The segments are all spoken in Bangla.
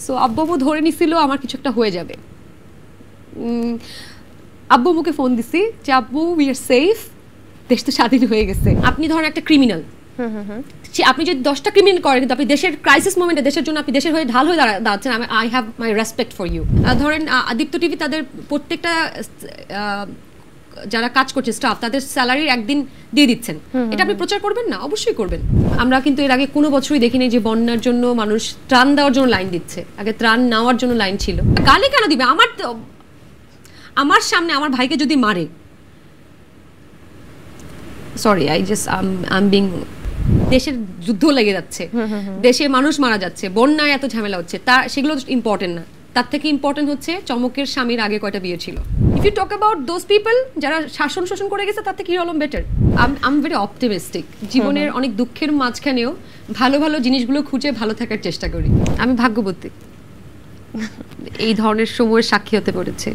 সো আব্বু আম্মু ধরে নিছিল আমার কিছু একটা হয়ে যাবে। আব্বু আম্মুকে ফোন দিছি যে আব্বু উই আর সেফ, দেশ তো স্বাধীন হয়ে গেছে। আপনি ধরেন একটা ক্রিমিনাল, আপনি যদি 10টা ক্রিমিনাল করেন কিন্তু আপনি দেশের ক্রাইসিস মোমেন্টে দেশের জন্য আপনি দেশের হয়ে ঢাল হয়ে দাঁড়াচ্ছেন, I have my respect for you. ধরেন দীপ্ত টিভি তাদের প্রত্যেকটা যারা কাজ করছে স্টাফ তাদের স্যালারির একদিন দিয়ে দিচ্ছেন, এটা আপনি প্রচার করবেন না? অবশ্যই করবেন। আমরা কিন্তু এর আগে কোনো বছরই দেখিনি যে বন্যার জন্য মানুষ ত্রাণ দেওয়ার জন্য লাইন দিচ্ছে, আগে ত্রাণ নেওয়ার জন্য লাইন ছিল। গালি কেন দিবে? আমার সামনে আমার ভাইকে যদি মারে, সরি আই বিং, দেশের যুদ্ধ লেগে যাচ্ছে, দেশে মানুষ মারা যাচ্ছে, বন্যায় এত ঝামেলা হচ্ছে, সেগুলো ইম্পর্টেন্ট না। তার থেকে ইম্পর্টেন্ট হচ্ছে চমকের স্বামীর আগে কয়টা বিয়ে ছিল। If you talk about those people যারা শাসন শোষণ করে গেছে, তার থেকে Hero Alam better. I am very optimistic. জীবনের অনেক দুঃখের মাঝখানেও ভালো ভালো জিনিসগুলো খুঁজে ভালো থাকার চেষ্টা করি। আমি ভাগ্যবতী এই ধরনের সময়ের সাক্ষী হতে পেরেছে।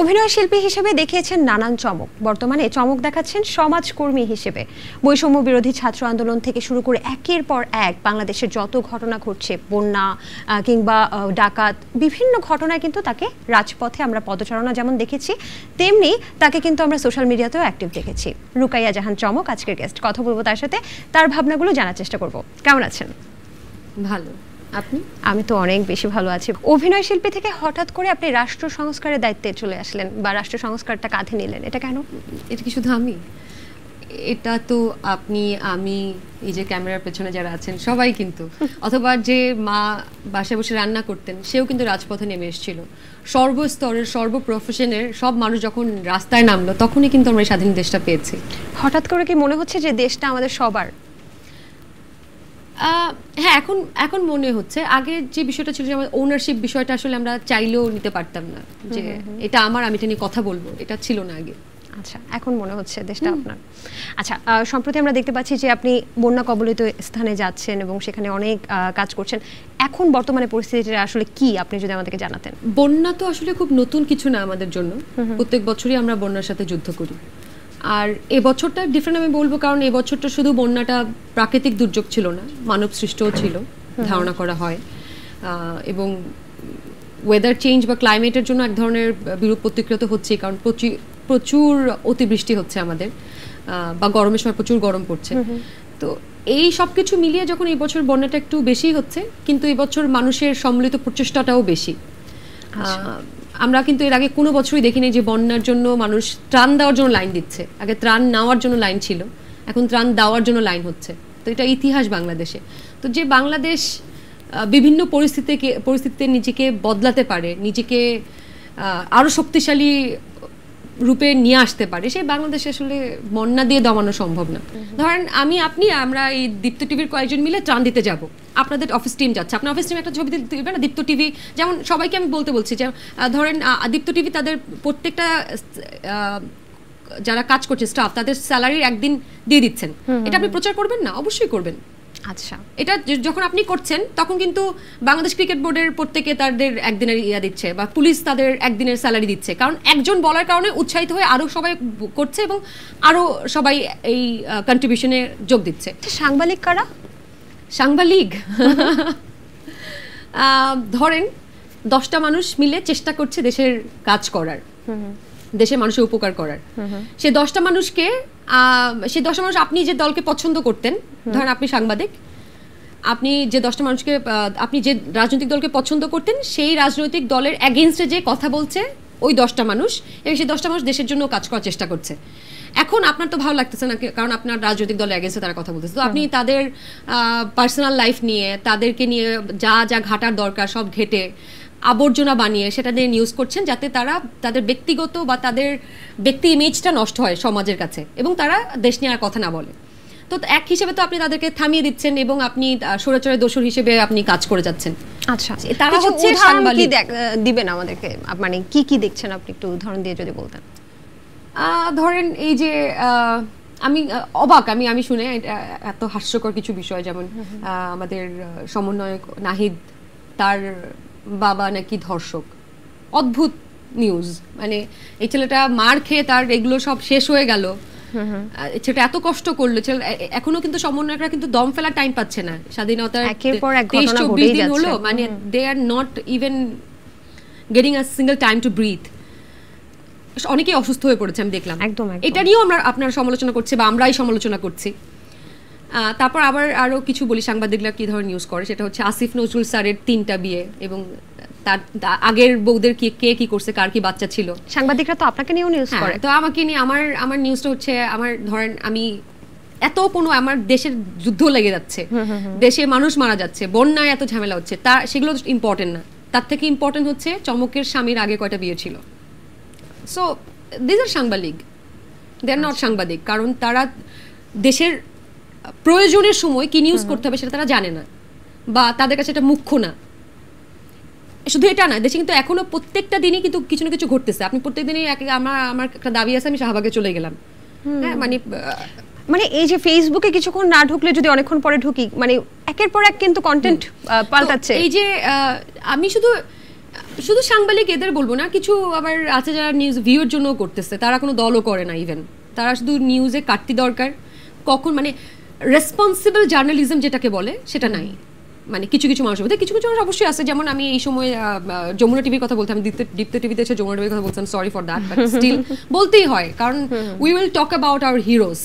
অভিনয় শিল্পী হিসেবে দেখিয়েছেন নানান চমক, বর্তমানে চমক দেখাচ্ছেন সমাজকর্মী হিসেবে। বৈষম্য বিরোধী ছাত্র আন্দোলন থেকে শুরু করে একের পর এক বাংলাদেশের যত ঘটনা ঘটছে, বন্যা কিংবা ডাকাত, বিভিন্ন ঘটনায় কিন্তু তাকে রাজপথে আমরা পদচারণা যেমন দেখেছি, তেমনি তাকে কিন্তু আমরা সোশ্যাল মিডিয়াতেও অ্যাক্টিভ দেখেছি। রুকাইয়া জাহান চমক আজকের গেস্ট, কথা বলবো তার সাথে, তার ভাবনাগুলো জানার চেষ্টা করব। কেমন আছেন? ভালো, আপনি? আমি তো অনেক বেশি ভালো আছি। অভিনয় শিল্পী থেকে হঠাৎ করে আপনি রাষ্ট্র সংস্কারের দায়িত্বে চলে আসলেন বা রাষ্ট্র সংস্কারটা কাঁধে নিলেন, এটা কেন? এটা কি শুধু আমি? এটা তো আপনি, আমি, এই যে ক্যামেরার পেছনে যারা আছেন সবাই কিন্তু, অথবা যে মা বাসায় বসে রান্না করতেন সেও কিন্তু রাজপথে নেমে এসেছিল। সর্বস্তরের সর্বপ্রফেশনের সব মানুষ যখন রাস্তায় নামলো তখনই কিন্তু আমরা স্বাধীন দেশটা পেয়েছি। হঠাৎ করে কি মনে হচ্ছে যে দেশটা আমাদের সবার? হ্যাঁ, এখন মনে হচ্ছে। আগে যে বিষয়টা ছিল যে আমাদের ওনারশিপ বিষয়টা আসলে আমরা চাইলেও নিতে পারতাম না, যে এটা আমার, আমি এটা নিয়ে কথা বলবো, এটা ছিল না আগে। আচ্ছা, এখন মনে হচ্ছে দেশটা আপনার। আচ্ছা, সম্প্রতি আমরা দেখতে পাচ্ছি যে আপনি বন্যা কবলিত স্থানে যাচ্ছেন এবং সেখানে অনেক কাজ করছেন। এখন বর্তমানে পরিস্থিতিটা আসলে কি, আপনি যদি আমাদেরকে জানাতেন। বন্যা তো আসলে খুব নতুন কিছু না আমাদের জন্য, প্রত্যেক বছরই আমরা বন্যার সাথে যুদ্ধ করি। আর এবছরটা ডিফারেন্ট আমি বলবো, কারণ এবছরটা শুধু বন্যাটা প্রাকৃতিক দুর্যোগ ছিল না, মানব সৃষ্টও ছিল ধারণা করা হয়। এবং ওয়েদার চেঞ্জ বা ক্লাইমেটের জন্য এক ধরনের বিরূপ প্রতিক্রিয়া তো হচ্ছেই, কারণ প্রচুর অতিবৃষ্টি হচ্ছে আমাদের, বা গরমের সময় প্রচুর গরম পড়ছে। তো এই সব কিছু মিলিয়ে যখন এই বছর বন্যাটা একটু বেশি হচ্ছে, কিন্তু এই বছর মানুষের সম্মিলিত প্রচেষ্টাটাও বেশি। আমরা কিন্তু এর আগে কোনো বছরই দেখিনি যে বন্যার জন্য মানুষ ত্রাণ দেওয়ার জন্য লাইন দিচ্ছে, আগে ত্রাণ নেওয়ার জন্য লাইন ছিল, এখন ত্রাণ দেওয়ার জন্য লাইন হচ্ছে। তো এটা ইতিহাস বাংলাদেশে। তো যে বাংলাদেশ বিভিন্ন পরিস্থিতিতে নিজেকে বদলাতে পারে, নিজেকে আরও শক্তিশালী রূপে নিয়ে আসতে পারে, সেই বাংলাদেশে আসলে বন্যা দিয়ে দমানো সম্ভব না। ধরেন আপনি আমরা এই দীপ্ত টিভির কয়েকজন মিলে ত্রাণ দিতে যাব, আপনাদের অফিস টিম যাচ্ছে, আপনার অফিস টিম একটা ছবি দিবে না? দীপ্ত টিভি যেমন, সবাইকে আমি বলছি যে ধরেন দীপ্ত টিভি তাদের প্রত্যেকটা যারা কাজ করছে স্টাফ তাদের স্যালারির একদিন দিয়ে দিচ্ছেন, এটা আপনি প্রচার করবেন না? অবশ্যই করবেন। আচ্ছা, এটা যখন আপনি করছেন তখন কিন্তু বাংলাদেশ ক্রিকেট বোর্ডের প্রত্যেকে তাদের একদিনের ইয়া দিচ্ছে, বা পুলিশ তাদের একদিনের স্যালারি দিচ্ছে, কারণ একজন বলার কারণে উৎসাহিত হয়ে আরও সবাই করছে এবং আরও সবাই এই কন্ট্রিবিউশনে যোগ দিচ্ছে। সাংবাদিক কারা? সাংবাদিক ধরেন 10টা মানুষ মিলে চেষ্টা করছে দেশের কাজ করার, দেশের মানুষের উপকার করার। সেই 10টা মানুষকে, সেই 10টা মানুষ আপনি যে দলকে পছন্দ করতেন, ধরেন আপনি সাংবাদিক, আপনি যে 10টা মানুষকে, আপনি যে রাজনৈতিক দলকে পছন্দ করতেন, সেই রাজনৈতিক দলের অ্যাগেনস্টে যে কথা বলছে ওই 10টা মানুষ, এবং সেই 10টা মানুষ দেশের জন্য কাজ করার চেষ্টা করছে। এখন আপনার তো ভালো লাগতেছে না, কারণ আপনার রাজনৈতিক দলের অ্যাগেন্স্টে তারা কথা বলতেছে, তো আপনি তাদের পার্সোনাল লাইফ নিয়ে, তাদেরকে নিয়ে যা যা ঘাটার দরকার সব ঘেটে আবর্জনা বানিয়ে সেটা দিয়ে নিউজ করছেন, যাতে তারা তাদের ব্যক্তিগত বা তাদের ব্যক্তি ইমেজটা নষ্ট হয় সমাজের কাছে, এবং তারা দেশ নিয়ে আর কথা না বলে। তো এক হিসেবে তো আপনি তাদেরকে থামিয়ে দিচ্ছেন, এবং আপনি স্বৈরাচারের দোষর হিসেবে আপনি কাজ করে যাচ্ছেন। আচ্ছা, তারা হচ্ছে সাংবাদিক। দিবেন আমাদেরকে, মানে কি কি দেখছেন আপনি একটু উদাহরণ দিয়ে যদি বলতেন। ধরেন এই যে আমি অবাক, আমি শুনে এত হাস্যকর কিছু বিষয়, যেমন আমাদের সমন্বয়ক নাহিদ, তার বাবা নাকি ধর্ষক, অদ্ভুত নিউজ। মানে এই ছেলেটা মার খেয়ে তার এগুলো সব শেষ হয়ে গেল, সেটা এত কষ্ট করলো, এখনো কিন্তু সমন্বয়করা কিন্তু দম ফেলার টাইম পাচ্ছে না। স্বাধীনতার 23-24 দিন হলো, মানে they are not even getting a single time to breathe. অনেকেই অসুস্থ হয়ে পড়েছে আমি দেখলাম। এটা নিয়েও আমরা আপনারা সমালোচনা করছি বা আমরাই সমালোচনা করছি। তারপর আবার আরো কিছু বলি সাংবাদিকরা কি ধরনের নিউজ করে, সেটা হচ্ছে আসিফ নজরুল স্যারের 3টা বিয়ে এবং তার আগের বউদের কে কি করছে, কার কি বাচ্চা ছিল। সাংবাদিকরা তো আপনাকে নিয়েও নিউজ করে। তো আমাকে নিয়ে আমার নিউজটা হচ্ছে, আমার ধরেন আমি এত কোনো আমার দেশের যুদ্ধ লেগে যাচ্ছে, দেশে মানুষ মারা যাচ্ছে, বন্যায় এত ঝামেলা হচ্ছে, তা সেগুলো ইম্পর্টেন্ট না। তার থেকে ইম্পর্টেন্ট হচ্ছে চমকের স্বামীর আগে কয়টা বিয়ে ছিল। সো দিস আর সাংবাদিক, দে আর নট সাংবাদিক, কারণ তারা দেশের প্রয়োজনের সময় কি নিউজ করতে হবে সেটা তারা জানে না, বা তাদের কাছে এটা মুখ্য না। শুধু এটা না, দেশে কিন্তু এখনো প্রত্যেকটা দিনই কিন্তু কিছু না কিছু ঘটতেছে। আপনি প্রত্যেক দিনই আমার একটা দাবি আছে, আমি শাহবাগে চলে গেলাম। হ্যাঁ, মানে এই যে ফেসবুকে কিছুক্ষণ না ঢুকলে যদি অনেকক্ষণ পরে ঢুকি, মানে একের পর এক কিন্তু কন্টেন্ট পাল্টাচ্ছে। এই যে আমি শুধু সাংবাদিক এদের বলবো না, কিছু আবার আছে যারা নিউজ ভিউর জন্য করতেছে, তারা কোনো দলও করে না ইভেন, তারা শুধু নিউজে কাটতি দরকার। কখন মানে রেসপন্সিবল জার্নালিজম যেটাকে বলে সেটা নাই। মানে কিছু মানুষের মধ্যে কিছু মানুষ অবশ্যই আছে, যেমন আমি এই সময় যমুনা টিভির কথা বলতাম, দীপ্ত টিভিতে এসে যমুনা টিভির কথা বলতাম, sorry for that, but still বলতেই হয়, কারণ we will talk about our heroes.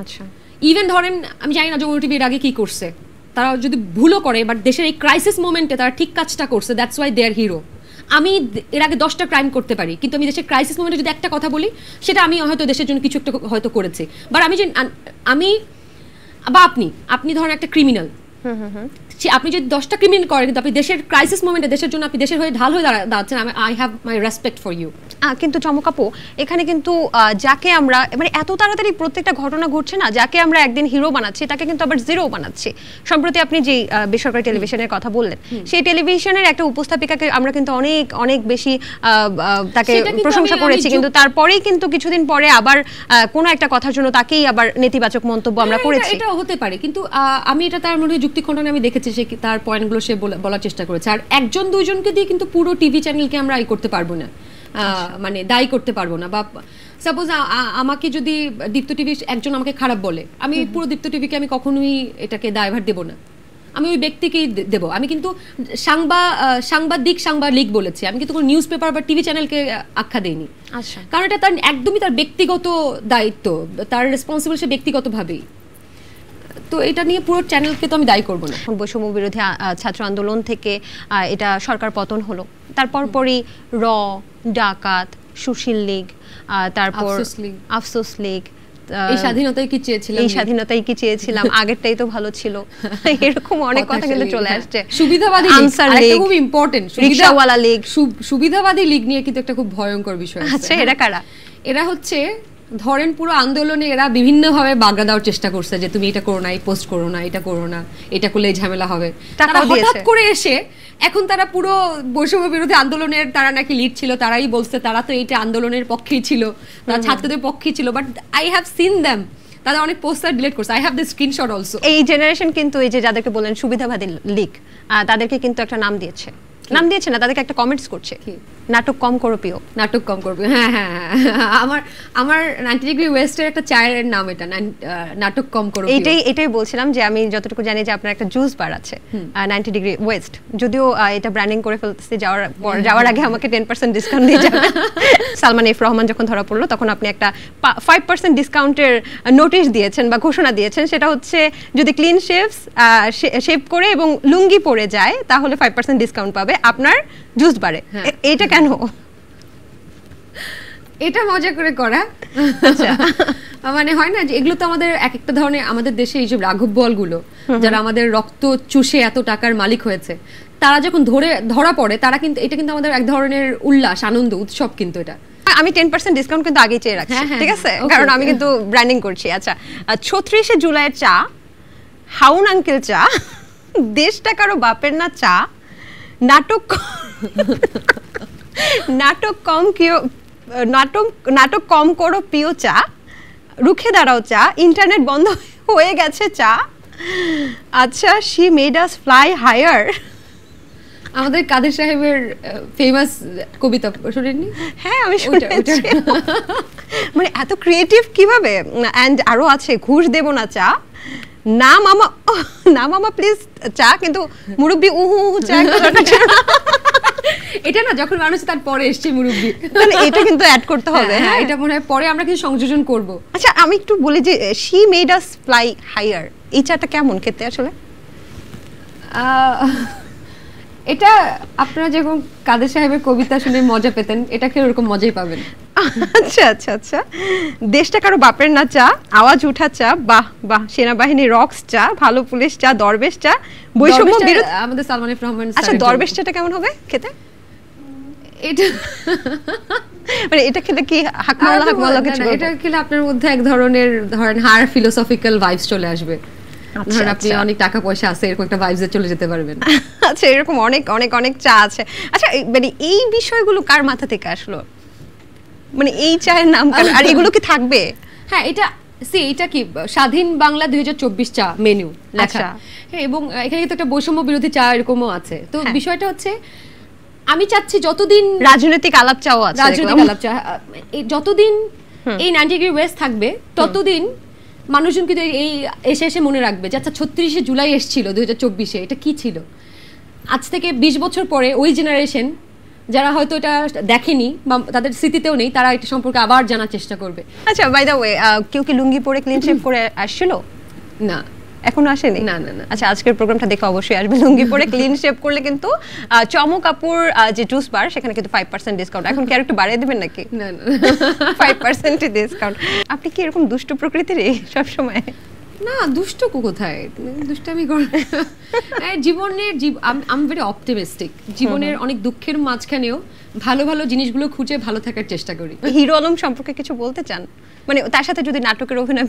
আচ্ছা, ইভেন ধরেন আমি জানি না যমুনা টিভির আগে কি করছে, তারা যদি ভুলও করে, বাট দেশের এই ক্রাইসিস মোমেন্টে তারা ঠিক কাজটা করছে, that's why they are hero. আমি এর আগে 10টা ক্রাইম করতে পারি, কিন্তু আমি দেশের ক্রাইসিস মোমেন্টে যদি একটা কথা বলি, সেটা আমি হয়তো দেশের জন্য কিছু একটা হয়তো করেছি। বাট আমি বা আপনি ধরেন একটা ক্রিমিনাল, আপনি যদি 10টা ক্রিমিনাল করেন, কিন্তু আপনি দেশের ক্রাইসিস মোমেন্টে দেশের জন্য আপনি দেশের হয়ে ঢাল হয়ে দাঁড়াচ্ছেন, I have my respect for you. কিন্তু চমক আপু, এখানে কিন্তু যাকে আমরা মানে এত তাড়াতাড়ি প্রত্যেকটা ঘটনা ঘটছে না, যাকে আমরা একদিন হিরো বানাচ্ছি তাকে কিন্তু আবার জিরো বানাচ্ছি। সম্প্রতি আপনি যে বেসরকারি টেলিভিশনের কথা বললেন, সেই টেলিভিশনের একটা উপস্থাপিকাকে আমরা কিন্তু অনেক অনেক বেশি তাকে প্রশংসা করেছি, কিন্তু তারপরেই কিন্তু কিছুদিন পরে আবার কোনো একটা কথার জন্য তাকেই আবার নেতিবাচক মন্তব্য আমরা করেছি। এটা হতে পারে, কিন্তু আমি এটা তার মনে হয় যুক্তি খণ্ডনে আমি দেখেছি, সে তার পয়েন্টগুলো সে বলার চেষ্টা করেছে। আর একজন দুইজনকে দিয়ে কিন্তু পুরো টিভি চ্যানেলকে আমরা করতে পারবো না, মানে দায়ী করতে পারবো না। বা সাপোজ আমাকে যদি দীপ্ত টিভি একজন আমাকে খারাপ বলে, আমি পুরো দীপ্ত টিভিকে আমি কখনোই এটাকে দায়ভার দেব না, আমি ওই ব্যক্তিকেই দেব। আমি কিন্তু সাংবাদিক বলেছি, আমি কিন্তু কোনো নিউজ পেপার বা টিভি চ্যানেলকে আখ্যা দেইনি। আচ্ছা, কারণ এটা তার একদমই তার ব্যক্তিগত দায়িত্ব, তার রেসপন্সিবল সে ব্যক্তিগতভাবেই। তো এটা নিয়ে পুরো চ্যানেলকে তো আমি দায়ী করবো না। বৈষম্য বিরোধী ছাত্র আন্দোলন থেকে এটা সরকার পতন হলো, তারপর পরই ডাকাত, সুশীল লীগ, তারপর আফসোস লীগ, এই স্বাধীনতাই কি চেয়েছিলাম, আগেরটাই তো ভালো ছিল, এরকম অনেক কথা কিন্তু চলে আসছে। সুবিধাবাদী আনসার লীগ, খুব ইম্পর্টেন্ট, রিকশাওয়ালা লীগ, সুবিধাবাদী লীগ নিয়ে কিন্তু একটা খুব ভয়ঙ্কর বিষয়। আচ্ছা, এরা কারা? এরা হচ্ছে ধরেন পুরো আন্দোলনে এরা বিভিন্নভাবে বাগড়া দেওয়ার চেষ্টা করছে, যে তুমি এটা করো না, এই পোস্ট করো না, এটা করো না, এটা করলে ঝামেলা হবে। তারা হঠাৎ করে এসে এখন তারা পুরো বৈষম্য বিরোধী আন্দোলনের তারা নাকি লিড ছিল, তারাই বলছে তারা তো এইটা আন্দোলনের পক্ষেই ছিল, তারা ছাত্রদের পক্ষেই ছিল। But I have seen them, তারা অনেক পোস্টার ডিলিট করছে, I have the screenshot also. এই জেনারেশন কিন্তু এই যে যাদেরকে বলেন সুবিধাবাদী লীগ, তাদেরকে কিন্তু একটা নাম দিয়েছে না, তাদেরকে একটা কমেন্টস করছে, নাটক কম করো প্রিয়, নাটক কম করবে। হ্যাঁ, আমার 90 ডিগ্রি ওয়েস্টের একটা চায়ের নাম এটা, নাটক কম করো। এটাই বলছিলাম যে আমি যতটুকু জানি যে আপনার একটা জুস বার আছে 90 ডিগ্রি ওয়েস্ট, যদিও এটা ব্র্যান্ডিং করে ফেলতেছি, যাওয়ার আগে আমাকে 10% ডিসকাউন্ট দিয়ে যাবে। সালমান এফ রহমান যখন ধরা পড়লো, তখন আপনি একটা 5% ডিসকাউন্টের নোটিশ দিয়েছেন বা ঘোষণা দিয়েছেন, সেটা হচ্ছে যদি ক্লিন শেভ করে এবং লুঙ্গি পরে যায় তাহলে 5% ডিসকাউন্ট পাবে আপনার জুস বারে। এটা কেন? এটা মজা করে করা, মানে হয় না যে এগুলো তো আমাদের এক একটা ধরনের, আমাদের দেশে এই যে রাঘব বলগুলো যারা আমাদের রক্ত চুষে এত টাকার মালিক হয়েছে, তারা যখন ধরা পড়ে, তারা কিন্তু এটা কিন্তু আমাদের এক ধরনের উল্লাস, আনন্দ, উৎসব। কিন্তু এটা আমি 10% ডিসকাউন্ট কিন্তু আগেই চেয়ে রাখছি, ঠিক আছে, কারণ আমি কিন্তু ব্র্যান্ডিং করছি। আচ্ছা, 36 জুলাইয়ের চা, হাউন আঙ্কেল চা, দেশটা কারো বাপের না চা, নাটক কম করো প্রিয় চা, রুখে দাঁড়াও চা, ইন্টারনেট বন্ধ হয়ে গেছে চা, আচ্ছা she made us fly higher, আমাদের কাদের সাহেবের ফেমাস কবিতা শুনেননি? হ্যাঁ আমি শুনেছি। মানে এত ক্রিয়েটিভ কিভাবে? এন্ড আরো আছে ঘুষ দেব না চা, না মামা, না মামা প্লিজ চা, কিন্তু মুরব্বি উহু উহু চা। এটা না যখন মানুষ তার পরে এসছে মুরব্বি, তাহলে এটা কিন্তু অ্যাড করতে হবে। হ্যাঁ এটা মনে হয় পরে আমরা কিছু সংযোজন করব। আচ্ছা আমি একটু বলি যে she made us fly higher, এই চাটা কেমন খেতে আসলে? এটা আপনারা যখন কাদের সাহেবের কবিতা শুনে মজা পেতেন, এটা খেলে ওরকম মজাই পাবেন। আচ্ছা আচ্ছা আচ্ছা। দেশটা কারো বাপের না চা, আওয়াজ উঠা চা, বাহ বাহ, সেনাবাহিনী রক্স চা, ভালো পুলিশ চা, দরবেশ চা, বৈষম্য বিরোধী আমাদের সালমান এফ রহমান। আচ্ছা দরবেশ চাটা কেমন হবে খেতে? এটা মানে এটা খেলে কি হাকমালা হাকমালা কিছু? এটা খেলে আপনার মধ্যে এক ধরনের ধরেন হায়ার ফিলোসফিক্যাল ভাইবস চলে আসবে। ধরেন আপনি অনেক টাকা পয়সা আছে এরকম একটা ভাইবসে চলে যেতে পারবেন। আচ্ছা এরকম অনেক অনেক অনেক চা আছে। আচ্ছা মানে এই বিষয়গুলো কার মাথা থেকে আসলো? মানে এই চায়ের নাম আর এগুলো কি থাকবে? হ্যাঁ এটা কি স্বাধীন বাংলা 2024 চা মেনু লেখা। হ্যাঁ এবং এখানে কিন্তু একটা বৈষম্য বিরোধী চা এরকমও আছে। তো বিষয়টা হচ্ছে আমি চাচ্ছি যতদিন রাজনৈতিক আলাপ চাও আছে, রাজনৈতিক আলাপ চা যতদিন এই 90 ডিগ্রি ওয়েস্ট থাকবে ততদিন মানুষজন কিন্তু এই এসে মনে রাখবে যে আচ্ছা 36শে জুলাই এসেছিল 2024-এ, এটা কি ছিল। আজ থেকে 20 বছর পরে ওই জেনারেশন যারা হয়তো এটা দেখেনি বা তাদের স্মৃতিতেও নেই, তারা এটা সম্পর্কে আবার জানার চেষ্টা করবে। আচ্ছা বাই দ্য ওয়ে কেউ কি লুঙ্গি পরে ক্লিন শেভ করে আসছিল? না এখনো আসেনি? না না না। আচ্ছা আজকের প্রোগ্রামটা দেখে অবশ্যই আসবে। লুঙ্গি পরে ক্লিন শেভ করলে কিন্তু চমক আপুর যে জুস বার সেখানে কিন্তু 5% ডিসকাউন্ট। এখন কি আর একটু বাড়িয়ে দিবেন নাকি? না না 5% ডিসকাউন্ট। আপনি কি এরকম দুষ্ট প্রকৃতিরই সব সময়? না দুষ্ট কোথায়, দুষ্টামি করে জীবনের আই এম ভেরি অপটিমিস্টিক। জীবনের অনেক দুঃখের মাঝখানেও ভালো ভালো জিনিসগুলো খুঁজে ভালো থাকার চেষ্টা করি। হিরো আলম সম্পর্কে কিছু বলতে চান? মানে তার সাথে যদি নাটকের অভিনয়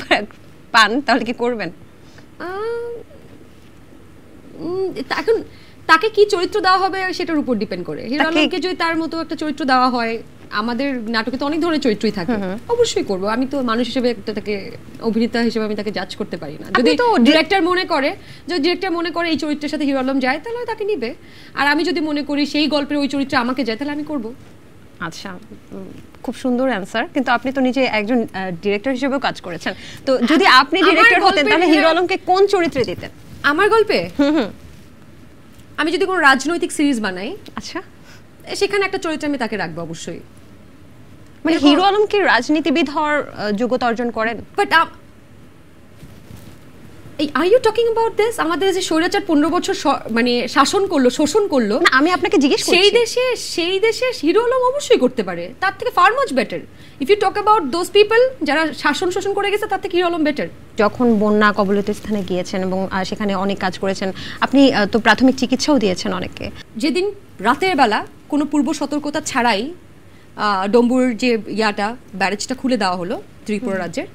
পান তাহলে কি করবেন? এখন তাকে কি চরিত্র দেওয়া হবে সেটার উপর ডিপেন্ড করে। হিরো আলমকে যদি তার মতো একটা চরিত্র দেওয়া হয়, আমাদের নাটকে তো অনেক ধরনের চরিত্রই থাকে, অবশ্যই করব। আমি তো মানুষ হিসেবে তাকে অভিনেতা হিসেবে আমি তাকে জাজ করতে পারি না। যদি ডিরেক্টর মনে করে এই চরিত্রের সাথে হিরো আলম যায় তাহলে তাকে নিবে, আর আমি যদি মনে করি সেই গল্পের ওই চরিত্র আমাকে যায় তাহলে আমি করব। আচ্ছা খুব সুন্দর অ্যানসার। কিন্তু আপনি তো নিজে একজন ডিরেক্টর হিসেবেও কাজ করেছেন, তো যদি আপনি ডিরেক্টর হতেন তাহলে হিরো আলমকে কোন চরিত্রে দিতেন? আমার গল্পে আমি যদি কোনো রাজনৈতিক সিরিজ বানাই, আচ্ছা সেখানে একটা চরিত্র আমি তাকে রাখবো অবশ্যই। মানে হিরো আলম কি রাজনীতিবিদ হওয়ার যোগ্যতা অর্জন করেন? But are you talking about this? আমাদের যে স্বৈরাচার 15 বছর মানে শাসন করলো, শোষণ করলো, না আমি আপনাকে জিজ্ঞেস করছি সেই দেশে হিরো আলম অবশ্যই করতে পারে, তার থেকে far much better. If you talk about those people যারা শোষণ করে গেছে, তার থেকে হিরো আলম বেটার। যখন বন্যা কবলিত স্থানে গিয়েছেন এবং সেখানে অনেক কাজ করেছেন, আপনি তো প্রাথমিক চিকিৎসাও দিয়েছেন অনেককে। যেদিন রাতের বেলা কোনো পূর্ব সতর্কতা ছাড়াই ডম্বুর যে ব্যারেজটা খুলে দেওয়া হলো ত্রিপুরা রাজ্যের,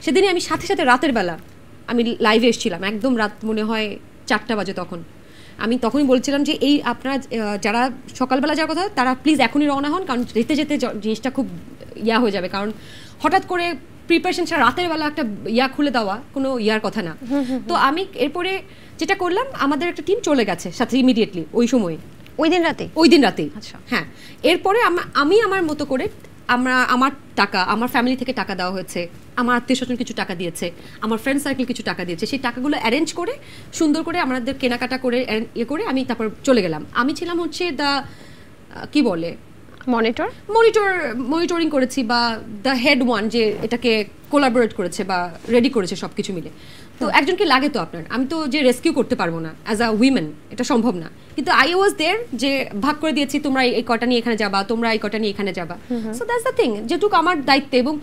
সেদিনই আমি সাথে সাথে রাতের বেলা আমি লাইভে এসেছিলাম, একদম রাত মনে হয় 4টা বাজে। আমি তখনই বলছিলাম যে এই আপনারা যারা সকালবেলা যাওয়ার কথা তারা প্লিজ এখনই রওনা হন, কারণ যেতে যেতে জিনিসটা খুব হয়ে যাবে। কারণ হঠাৎ করে প্রিপারেশন ছাড়া রাতের বেলা একটা খুলে দেওয়া কোনো কথা না। তো আমি এরপরে যেটা করলাম, আমাদের একটা টিম চলে গেছে সাথে ইমিডিয়েটলি ওই সময়, ওই দিন রাতেই। আচ্ছা হ্যাঁ, এরপরে আমি আমার মতো করে আমার টাকা, আমার ফ্যামিলি থেকে টাকা দেওয়া হয়েছে, আমার আত্মীয় স্বজন কিছু টাকা দিয়েছে, আমার ফ্রেন্ড সার্কেল কিছু টাকা দিয়েছে, সেই টাকাগুলো অ্যারেঞ্জ করে সুন্দর করে আমাদের কেনাকাটা করে করে আমি তারপর চলে গেলাম। আমি ছিলাম হচ্ছে কি বলে মনিটরিং করেছি, বা দ্য হেড ওয়ান যে এটাকে কোলাবোরেট করেছে বা রেডি করেছে সব কিছু মিলে। তো একজনকে লাগে তো আপনার, আমি তো যে রেস্কিউ করতে পারবো না অ্যাজ আ উইমেন, এটা সম্ভব না। কিন্তু আই ওয়াজ দেয়ার, যে ভাগ করে দিয়েছি, তোমরা এই কটা নিয়ে এখানে যাবা, তোমরা এই কটা নিয়ে এখানে যাবা। সো দ্যাটস দ্য থিং, যেটুকু আমার দায়িত্ব। এবং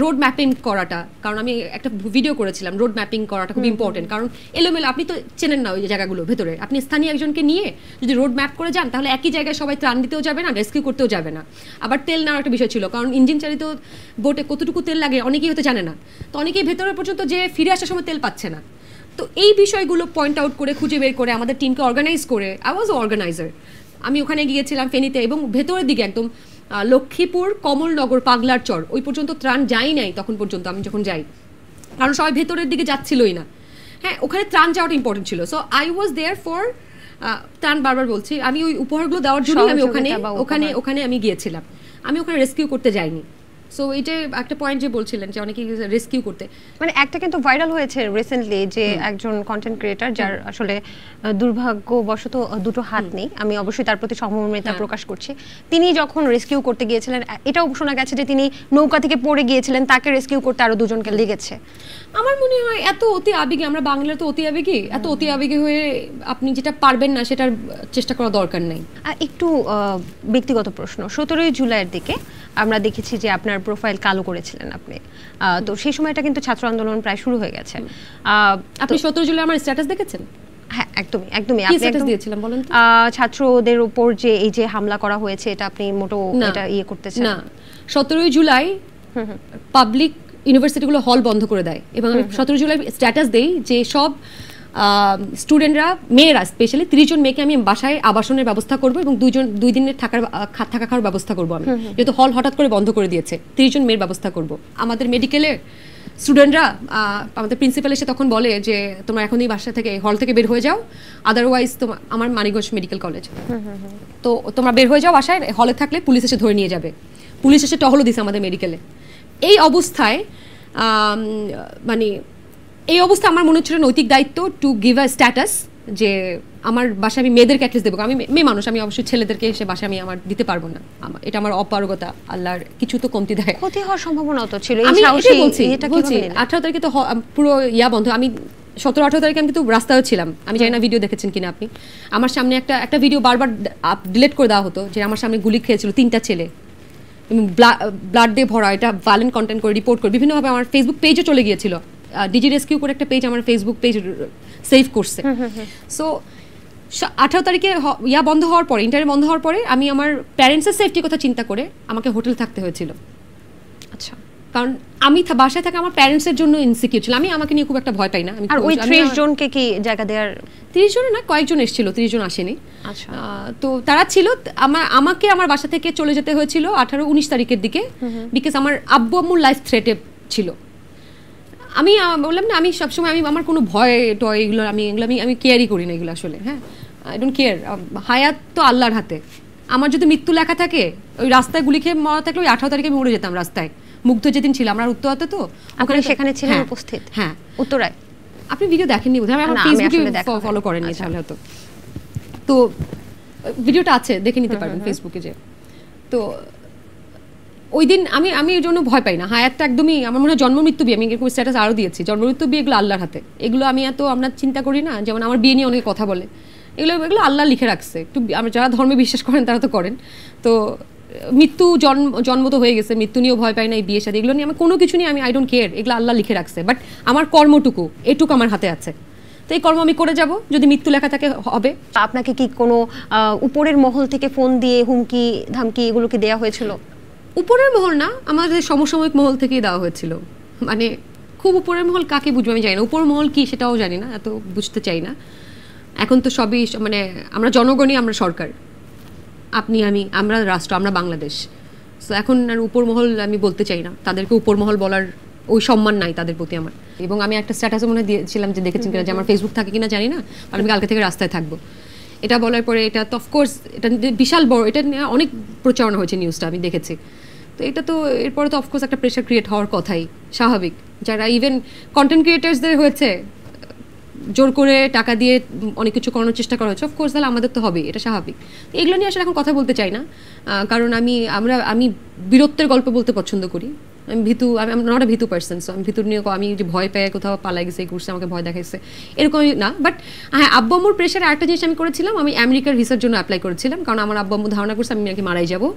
রোড ম্যাপিং করাটা, কারণ আমি একটা ভিডিও করেছিলাম, রোড ম্যাপিং করাটা খুব ইম্পর্টেন্ট। কারণ এলোমেলো, আপনি তো চেনেন না ওই জায়গাগুলো ভেতরে, আপনি স্থানীয় একজনকে নিয়ে যদি রোড ম্যাপ করে যান, তাহলে একই জায়গায় সবাই ত্রাণ দিতেও যাবে না, রেস্কিউ করতেও যাবে না। আবার তেল নেওয়ার একটা বিষয় ছিল, কারণ ইঞ্জিন চালিত বোটে কতটুকু তেল লাগে অনেকেই হয়তো জানে না, তো অনেকেই ভেতরে পর্যন্ত যে ফিরে আসার সময় তেল পাচ্ছে না। তো এই বিষয়গুলো পয়েন্ট আউট করে খুঁজে বের করে আমাদের টিমকে অর্গানাইজ করে, আই ওয়াজ অর্গানাইজার। আমি ওখানে গিয়েছিলাম ফেনীতে, এবং ভেতরের দিকে একদম লক্ষ্মীপুর, কমলনগর, পাগলার চর ওই পর্যন্ত ত্রাণ যাই নাই তখন পর্যন্ত, আমি যখন যাই, কারণ সবাই ভেতরের দিকে যাচ্ছিলই না। হ্যাঁ, ওখানে ত্রাণ যাওয়াটা ইম্পর্টেন্ট ছিল। So I was there for টান বারবার বলছি, আমি ওই উপহারগুলো দেওয়ার জন্য আমি ওখানে আমি গিয়েছিলাম, আমি ওখানে রেস্কিউ করতে যাইনি। সো এইটা একটা পয়েন্ট যে বলছিলেন যে অনেকে রেস্কিউ করতে, মানে একটা কিন্তু ভাইরাল হয়েছে রিসেন্টলি যে একজন কন্টেন্ট ক্রিয়েটর যার আসলে দুর্ভাগ্যবশত দুটো হাত নেই, আমি অবশ্যই তার প্রতি সহমর্মিতা প্রকাশ করছি, তিনি যখন রেস্কিউ করতে গিয়েছিলেন এটাও শোনা গেছে যে তিনি নৌকা থেকে পড়ে গিয়েছিলেন, তাকে রেস্কিউ করতে আরো দুজনকে লেগেছে। আমার মনে হয় এত অতি আবেগী, আমরা বাংলার তো অতি আবেগী, এত অতি আবেগী হয়ে আপনি যেটা পারবেন না সেটার চেষ্টা করা দরকার নেই। একটু ব্যক্তিগত প্রশ্ন, 17ই জুলাইয়ের দিকে আমরা দেখেছি যে আপনার প্রোফাইল কালো করেছিলেন আপনি, তো সেই সময়টা কিন্তু ছাত্র আন্দোলন প্রায় শুরু হয়ে গেছে। আপনি 17 জুলাই আমার স্ট্যাটাস দেখেছেন? হ্যাঁ একদমই একদমই। আপনি স্ট্যাটাস দিয়েছিলেন বলেন তো? ছাত্রদের উপর যে এই যে হামলা করা হয়েছে এটা আপনি মোটো এটা করতেছেন না? 17 জুলাই পাবলিক ইউনিভার্সিটিগুলো হল বন্ধ করে দেয় এবং আমি 17 জুলাই স্ট্যাটাস দেই যে সব স্টুডেন্টরা, মেয়েরা স্পেশালি 30 জন মেয়েকে আমি বাসায় আবাসনের ব্যবস্থা করব এবং 2 দিনের থাকা খাওয়ার ব্যবস্থা করব। আমি যেহেতু হল হঠাৎ করে বন্ধ করে দিয়েছে, 30 জন মেয়ের ব্যবস্থা করব। আমাদের মেডিকেলের স্টুডেন্টরা, আমাদের প্রিন্সিপাল এসে তখন বলে যে তোমরা এখনই বাসা থেকে হল থেকে বের হয়ে যাও, আদারওয়াইজ আমার মানিকগঞ্জ মেডিকেল কলেজ, তো তোমরা বের হয়ে যাও বাসায়, হলে থাকলে পুলিশ এসে ধরে নিয়ে যাবে। পুলিশ এসে টহলও দিছে আমাদের মেডিকেলে। এই অবস্থায় এই অবস্থা আমার মনে হচ্ছিল নৈতিক দায়িত্ব টু গিভ আ স্ট্যাটাস যে আমার বাসায় আমি মেয়েদেরকে অ্যাটলিস্ট দেবো। আমি মেয়ে মানুষ, আমি অবশ্যই ছেলেদেরকে এসে বাসায় আমি আমার দিতে পারবো না, এটা আমার অপারগতা, আল্লাহর কিছু তো কমতি দেয়, ক্ষতি হওয়ার সম্ভাবনা তো ছিল। আমি বলছি 18 তারিখে তো পুরো বন্ধ, আমি 17-18 তারিখে আমি কিন্তু রাস্তায় ছিলাম, আমি জানি না ভিডিও দেখেছেন কিনা আপনি। আমার সামনে একটা ভিডিও বারবার ডিলিট করে দেওয়া হতো যে আমার সামনে গুলি খেয়েছিল 3টা ছেলে, ব্লাড দিয়ে ভরা, এটা ভায়োলেন্ট কন্টেন্ট করে রিপোর্ট করে বিভিন্নভাবে আমার ফেসবুক পেজে চলে গিয়েছিল। ডিজি রেস্কিউ করে একটা পেজ আমার ফেসবুক পেজ সেভ করছে। সো 18 তারিখে বন্ধ হওয়ার পরে, ইন্টারনেট বন্ধ হওয়ার পরে আমি আমার প্যারেন্টসের সেফটির কথা চিন্তা করে আমাকে হোটেল থাকতে হয়েছিল। আচ্ছা, কারণ আমি বাসায় থাকা আমার প্যারেন্টসের জন্য ইনসিকিউর ছিল, আমি আমাকে নিয়ে খুব একটা ভয় পাই না। আর ওই 30 জনকে কি জায়গা দেওয়ার? 30 জন না, কয়েকজন এসেছিল, 30 জন আসেনি। আচ্ছা, তো তারা ছিল, আমাকে আমার বাসা থেকে চলে যেতে হয়েছিল 18-19 তারিখের দিকে, বিকজ আমার আব্বু আম্মুর লাইফ থ্রেটে ছিল। আমি বললাম না, আমি সবসময় আমার কোনো ভয় টয় এগুলো আমি কেয়ারই করি না এগুলো আসলে। হ্যাঁ, আই ডোন্ট কেয়ার। হায়াত তো আল্লাহর হাতে, আমার যদি মৃত্যু লেখা থাকে, ওই রাস্তায় গুলি খেয়ে মরা থাকলে ওই 18 তারিখে আমি মরে যেতাম রাস্তায়। মুগ্ধ যেদিন ছিল, আমরা উত্তরাতে তো ওখানে, সেখানে ছিলেন উপস্থিত? হ্যাঁ, উত্তরায়। আপনি ভিডিও দেখেননি বোধহয়, আমার ফেসবুকে ফলো করেননি তাহলে হয়তো। তো ভিডিওটা আছে, দেখে নিতে পারবেন ফেসবুকে যে। তো ওই দিন আমি এর জন্য ভয় পাই না। হায়াতটা একদমই, আমার মনে হয় জন্ম মৃত্যু বিয়ে, আমি এরকম স্ট্যাটাস আরও দিয়েছি, জন্ম মৃত্যু বিয়ে এগুলো আল্লাহর হাতে, এগুলো আমরা চিন্তা করি না। যেমন আমার বিয়ে নিয়ে অনেকে কথা বলে, এগুলো আল্লাহ লিখে রাখছে। একটু আমরা যারা ধর্মে বিশ্বাস করেন তারা তো করেন। তো মৃত্যু জন্ম তো হয়ে গেছে, মৃত্যু নিয়েও ভয় পাই না, এই বিয়ে সাথে এগুলো নিয়ে আমার কোনো কিছু নিয়ে আমি আই ডোন্ট কেয়ার, এগুলো আল্লাহ লিখে রাখছে। বাট আমার কর্মটুকু এটুকু আমার হাতে আছে, তো এই কর্ম আমি করে যাব। যদি মৃত্যু লেখা থাকে হবে। আপনাকে কি কোনো উপরের মহল থেকে ফোন দিয়ে হুমকি ধামকি এগুলো কি দেওয়া হয়েছিল? উপরের মহল না, আমাদের সমসাময়িক মহল থেকেই দেওয়া হয়েছিল। মানে খুব উপরের মহল কাকে বুঝবো আমি জানি না, উপর মহল কি সেটাও জানি না, এত বুঝতে চাই না। এখন তো সবই আমরা জনগণই, আমরা সরকার, আপনি আমরা রাষ্ট্র, আমরা বাংলাদেশ। সো এখন আর উপর মহল আমি বলতে চাই না, তাদেরকে উপর মহল বলার ওই সম্মান নাই তাদের প্রতি আমার। এবং আমি একটা স্ট্যাটাসে মনে দিয়েছিলাম যে দেখেছেন কিনা, যে আমার ফেসবুক থাকে কিনা জানি না, আর আমি কালকে থেকে রাস্তায় থাকবো। এটা বলার পরে এটা তো অফকোর্স এটা বিশাল বড়, এটা নিয়ে অনেক প্রচারণা হয়েছে, নিউজটা আমি দেখেছি। তো এটা তো এরপরে তো অফকোর্স একটা প্রেশার ক্রিয়েট হওয়ার কথাই, স্বাভাবিক। যারা ইভেন কন্টেন্ট ক্রিয়েটার্সদের হয়েছে, জোর করে টাকা দিয়ে অনেক কিছু করানোর চেষ্টা করা হচ্ছে, অফকোর্স তাহলে আমাদের তো হবেই, এটা স্বাভাবিক। এগুলো নিয়ে আসলে এখন কথা বলতে চাই না, কারণ আমি বীরত্বের গল্প বলতে পছন্দ করি। আমি নট এ ভীতু পার্সন, সো আমি ভীতুর নিয়ে আমি যে ভয় পেয়ে কোথাও পালাই গেছে, এই করছে, আমাকে ভয় দেখাইছে, এরকমই না। বাট হ্যাঁ, আব্বু আম্মুর প্রেশারে আরেকটা জিনিস আমি করেছিলাম, আমি আমেরিকার ভিসার জন্য অ্যাপ্লাই করেছিলাম, কারণ আমার আব্বু আম্মু ধারণা করছে আমি নাকি মারাই যাবো,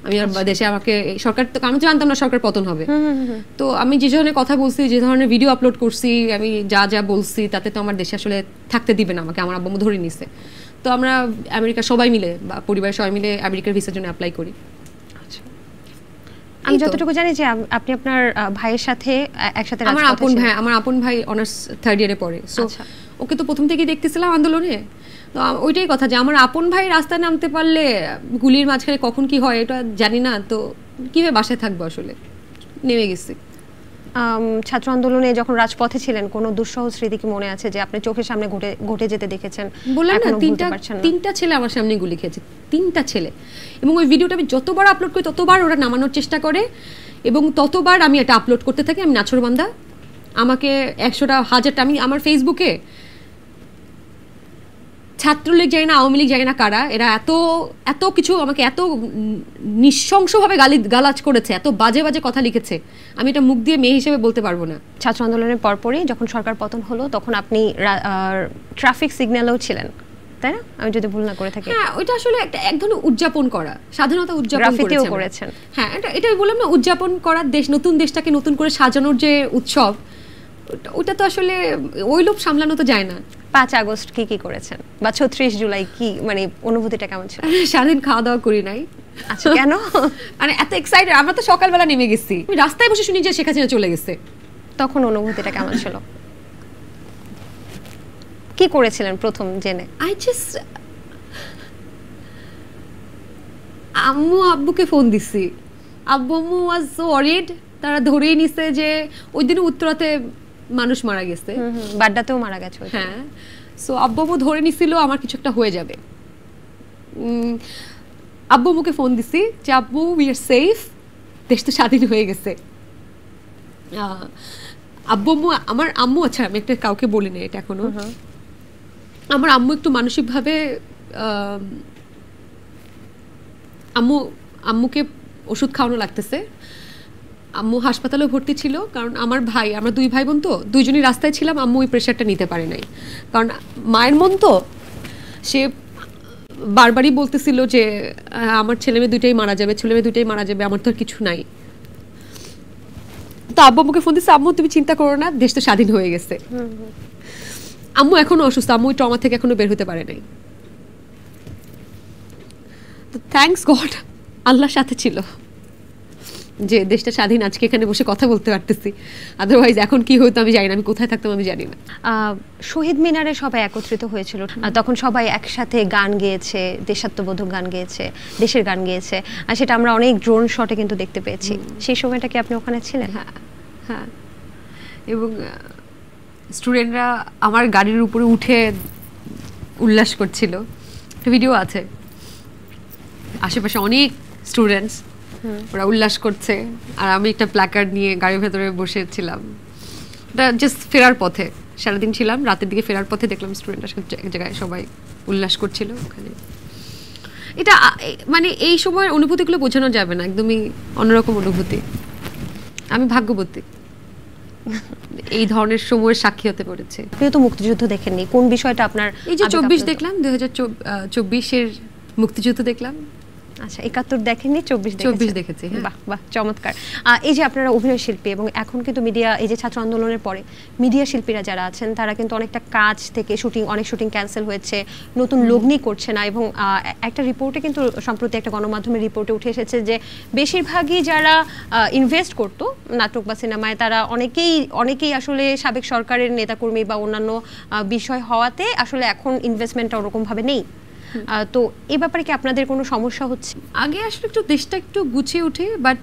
আমি আর দেশে আমাকে সরকার, তো আমি জানতাম না সরকার পতন হবে। তো আমি যে ধরনের কথা বলছি, যে ধরনের ভিডিও আপলোড করছি, আমি যা বলছি, তাতে তো আমার দেশে আসলে থাকতে দিবে না আমাকে, আমার আব্বু আম্মু ধরে নিছে। তো আমরা আমেরিকা সবাই মিলে বা পরিবারের সবাই মিলে আমেরিকার ভিসার জন্য অ্যাপ্লাই করি। আমি যতটুকু জানি যে আপনি আপনার ভাইয়ের সাথে একসাথে, আমার আপন ভাই অনার্স 3rd ইয়ারে পড়ে। সো ওকে তো প্রথম থেকেই দেখতেছিলাম আন্দোলনে। তো ওইটাই কথা যে আমার আপন ভাই রাস্তায় নামতে পারলে গুলির মাঝখানে কখন কি হয় এটা জানি না, তো কীভাবে বাসায় থাকবো, আসলে নেমে গেছি। ছাত্র আন্দোলনে যখন রাজপথে ছিলেন কোনো দুঃসহ স্মৃতি কি মনে আছে যে আপনি চোখের সামনে ঘটে যেতে দেখেছেন? বললাম না, তিনটা ছেলে আমার সামনে গুলি খেয়েছে, 3টা ছেলে। এবং ওই ভিডিওটা আমি যতবার আপলোড করি ততবার ওরা নামানোর চেষ্টা করে এবং ততবার আমি এটা আপলোড করতে থাকি। আমি নাছোড়বান্দা, আমাকে 100টা 1000টা, আমি আমার ফেসবুকে ছাত্রলীগ যায় না, আওয়ামী লীগ যায় না কারা, এরা এত এত কিছু আমাকে এত নৃশংসভাবে গালাজ করেছে, এত বাজে বাজে কথা লিখেছে, আমি এটা মুখ দিয়ে মেয়ে হিসেবে বলতে পারবো না। ছাত্র আন্দোলনের পরপরই যখন সরকার পতন হলো তখন আপনি ট্রাফিক সিগন্যালেও ছিলেন, তাই না? আমি যদি ভুল না করে থাকি। হ্যাঁ, ওইটা আসলে এক ধরনের উদযাপন করা, স্বাধীনতা উদযাপন করেছেন। হ্যাঁ, এটাই বললাম না, উদযাপন করার দেশ, নতুন দেশটাকে নতুন করে সাজানোর যে উৎসব, ওটা তো আসলে ওই লোভ সামলানো তো যায় না। 5 আগস্ট কি করেছেন বা 36 জুলাই কি, মানে অনুভূতিটা কেমন ছিল? সারাদিন খাওয়া দাওয়া করি নাই। আচ্ছা, কেন? মানে এত এক্সাইটেড, আমরা তো সকালবেলা নেমে গেছি, আমি রাস্তায় বসে শুনি যে শেখ হাসিনা চলে গেছে। তখন অনুভূতিটা কেমন ছিল? কি করেছিলেন প্রথম জেনে? আম্মু আব্বুকে ফোন দিছি, আব্বু আম্মু ওয়াজ সো ওয়ারিড, তারা ধরেই নিছে যে ওই দিন উত্তরাতে মানুষ মারা গেছে, বাড্ডাতেও মারা গেছে। হ্যাঁ, সো আব্বু আম্মু ধরে নিছিল আমার কিছু একটা হয়ে যাবে। আব্বু আম্মুকে ফোন দিছি যে আব্বু উই আর সেফ, দেশ তো স্বাধীন হয়ে গেছে। আব্বু আম্মু, আমার আম্মু, আচ্ছা আমি একটা কাউকে বলি না এটা এখনো, আমার আম্মু একটু মানসিকভাবে, আম্মুকে ওষুধ খাওয়ানো লাগতেছে, আম্মু হাসপাতালেও ভর্তি ছিল, কারণ আমার ভাই, আমরা 2 ভাই বোন তো, 2জনই রাস্তায় ছিলাম, আম্মু ওই প্রেশারটা নিতে পারে নাই, কারণ মায়ের মন তো, সে বারবারই বলতেছিল যে আমার ছেলেমেয়ে 2টাই মারা যাবে, ছেলেমেয়ে 2টাই মারা যাবে, আমার তো আর কিছু নাই। তো আব্বু আম্মুকে ফোন দিচ্ছে, আম্মু তুমি চিন্তা করো না, দেশ তো স্বাধীন হয়ে গেছে। আম্মু এখনো অসুস্থ, আম্মু ওই ট্রমা থেকে এখনো বের হতে পারে নাই। তো থ্যাঙ্কস গড, আল্লাহর সাথে ছিল যে দেশটা স্বাধীন, আজকে এখানে বসে কথা বলতে পারতেছি, আদারওয়াইজ এখন কি হতো আমি জানি না, আমি কোথায় থাকতাম আমি জানি না। শহীদ মিনারে সবাই একত্রিত হয়েছিল, তখন সবাই একসাথে গান গেয়েছে, দেশাত্মবোধক গান গেয়েছে, দেশের গান গেয়েছে, আর সেটা আমরা অনেক ড্রোন শটে কিন্তু দেখতে পেয়েছি। সেই সময়টা কি আপনি ওখানে ছিলেন? হ্যাঁ, এবং স্টুডেন্টরা আমার গাড়ির উপরে উঠে উল্লাস করছিল, একটা ভিডিও আছে, আশেপাশে অনেক স্টুডেন্টস ওরা উল্লাস করছে, আর আমি একটা প্ল্যাকার্ড নিয়ে গাড়ির ভেতরে বসেছিলাম। এটা জাস্ট ফেরার পথে, সারাদিন ছিলাম, রাতের দিকে ফেরার পথে দেখলাম স্টুডেন্টরা এক জায়গায় সবাই উল্লাস করছিল ওখানে। এটা মানে এই সময়ের অনুভূতিগুলো বোঝানো যাবে না, একদমই অন্যরকম অনুভূতি। আমি ভাগ্যবতী এই ধরনের সময়ের সাক্ষী হতে পেরেছে। আপনি তো মুক্তিযুদ্ধ দেখেননি, কোন বিষয়টা আপনার? এই যে 24 দেখলাম, 2024-এর মুক্তিযুদ্ধ দেখলাম। আচ্ছা, 71 দেখেননি, 24 দেখেছি। বাহ বাহ, চমৎকার। এই যে আপনারা অভিনয় শিল্পী, এবং এখন কিন্তু মিডিয়া, এই যে ছাত্র আন্দোলনের পরে মিডিয়া শিল্পীরা যারা আছেন তারা কিন্তু অনেকটা কাজ থেকে অনেক শুটিং ক্যান্সেল হয়েছে, নতুন লগ্নি করছে না, এবং একটা রিপোর্টে কিন্তু সম্প্রতি একটা গণমাধ্যমের রিপোর্টে উঠে এসেছে যে বেশিরভাগই যারা ইনভেস্ট করতো নাটক বা সিনেমায়, তারা অনেকেই আসলে সাবেক সরকারের নেতাকর্মী বা অন্যান্য বিষয় হওয়াতে আসলে এখন ইনভেস্টমেন্টটা ওরকমভাবে নেই। তো এই ব্যাপারে কি আপনাদের কোনো সমস্যা হচ্ছে? আগে আসলে একটু দেশটা একটু গুছিয়ে ওঠে, বাট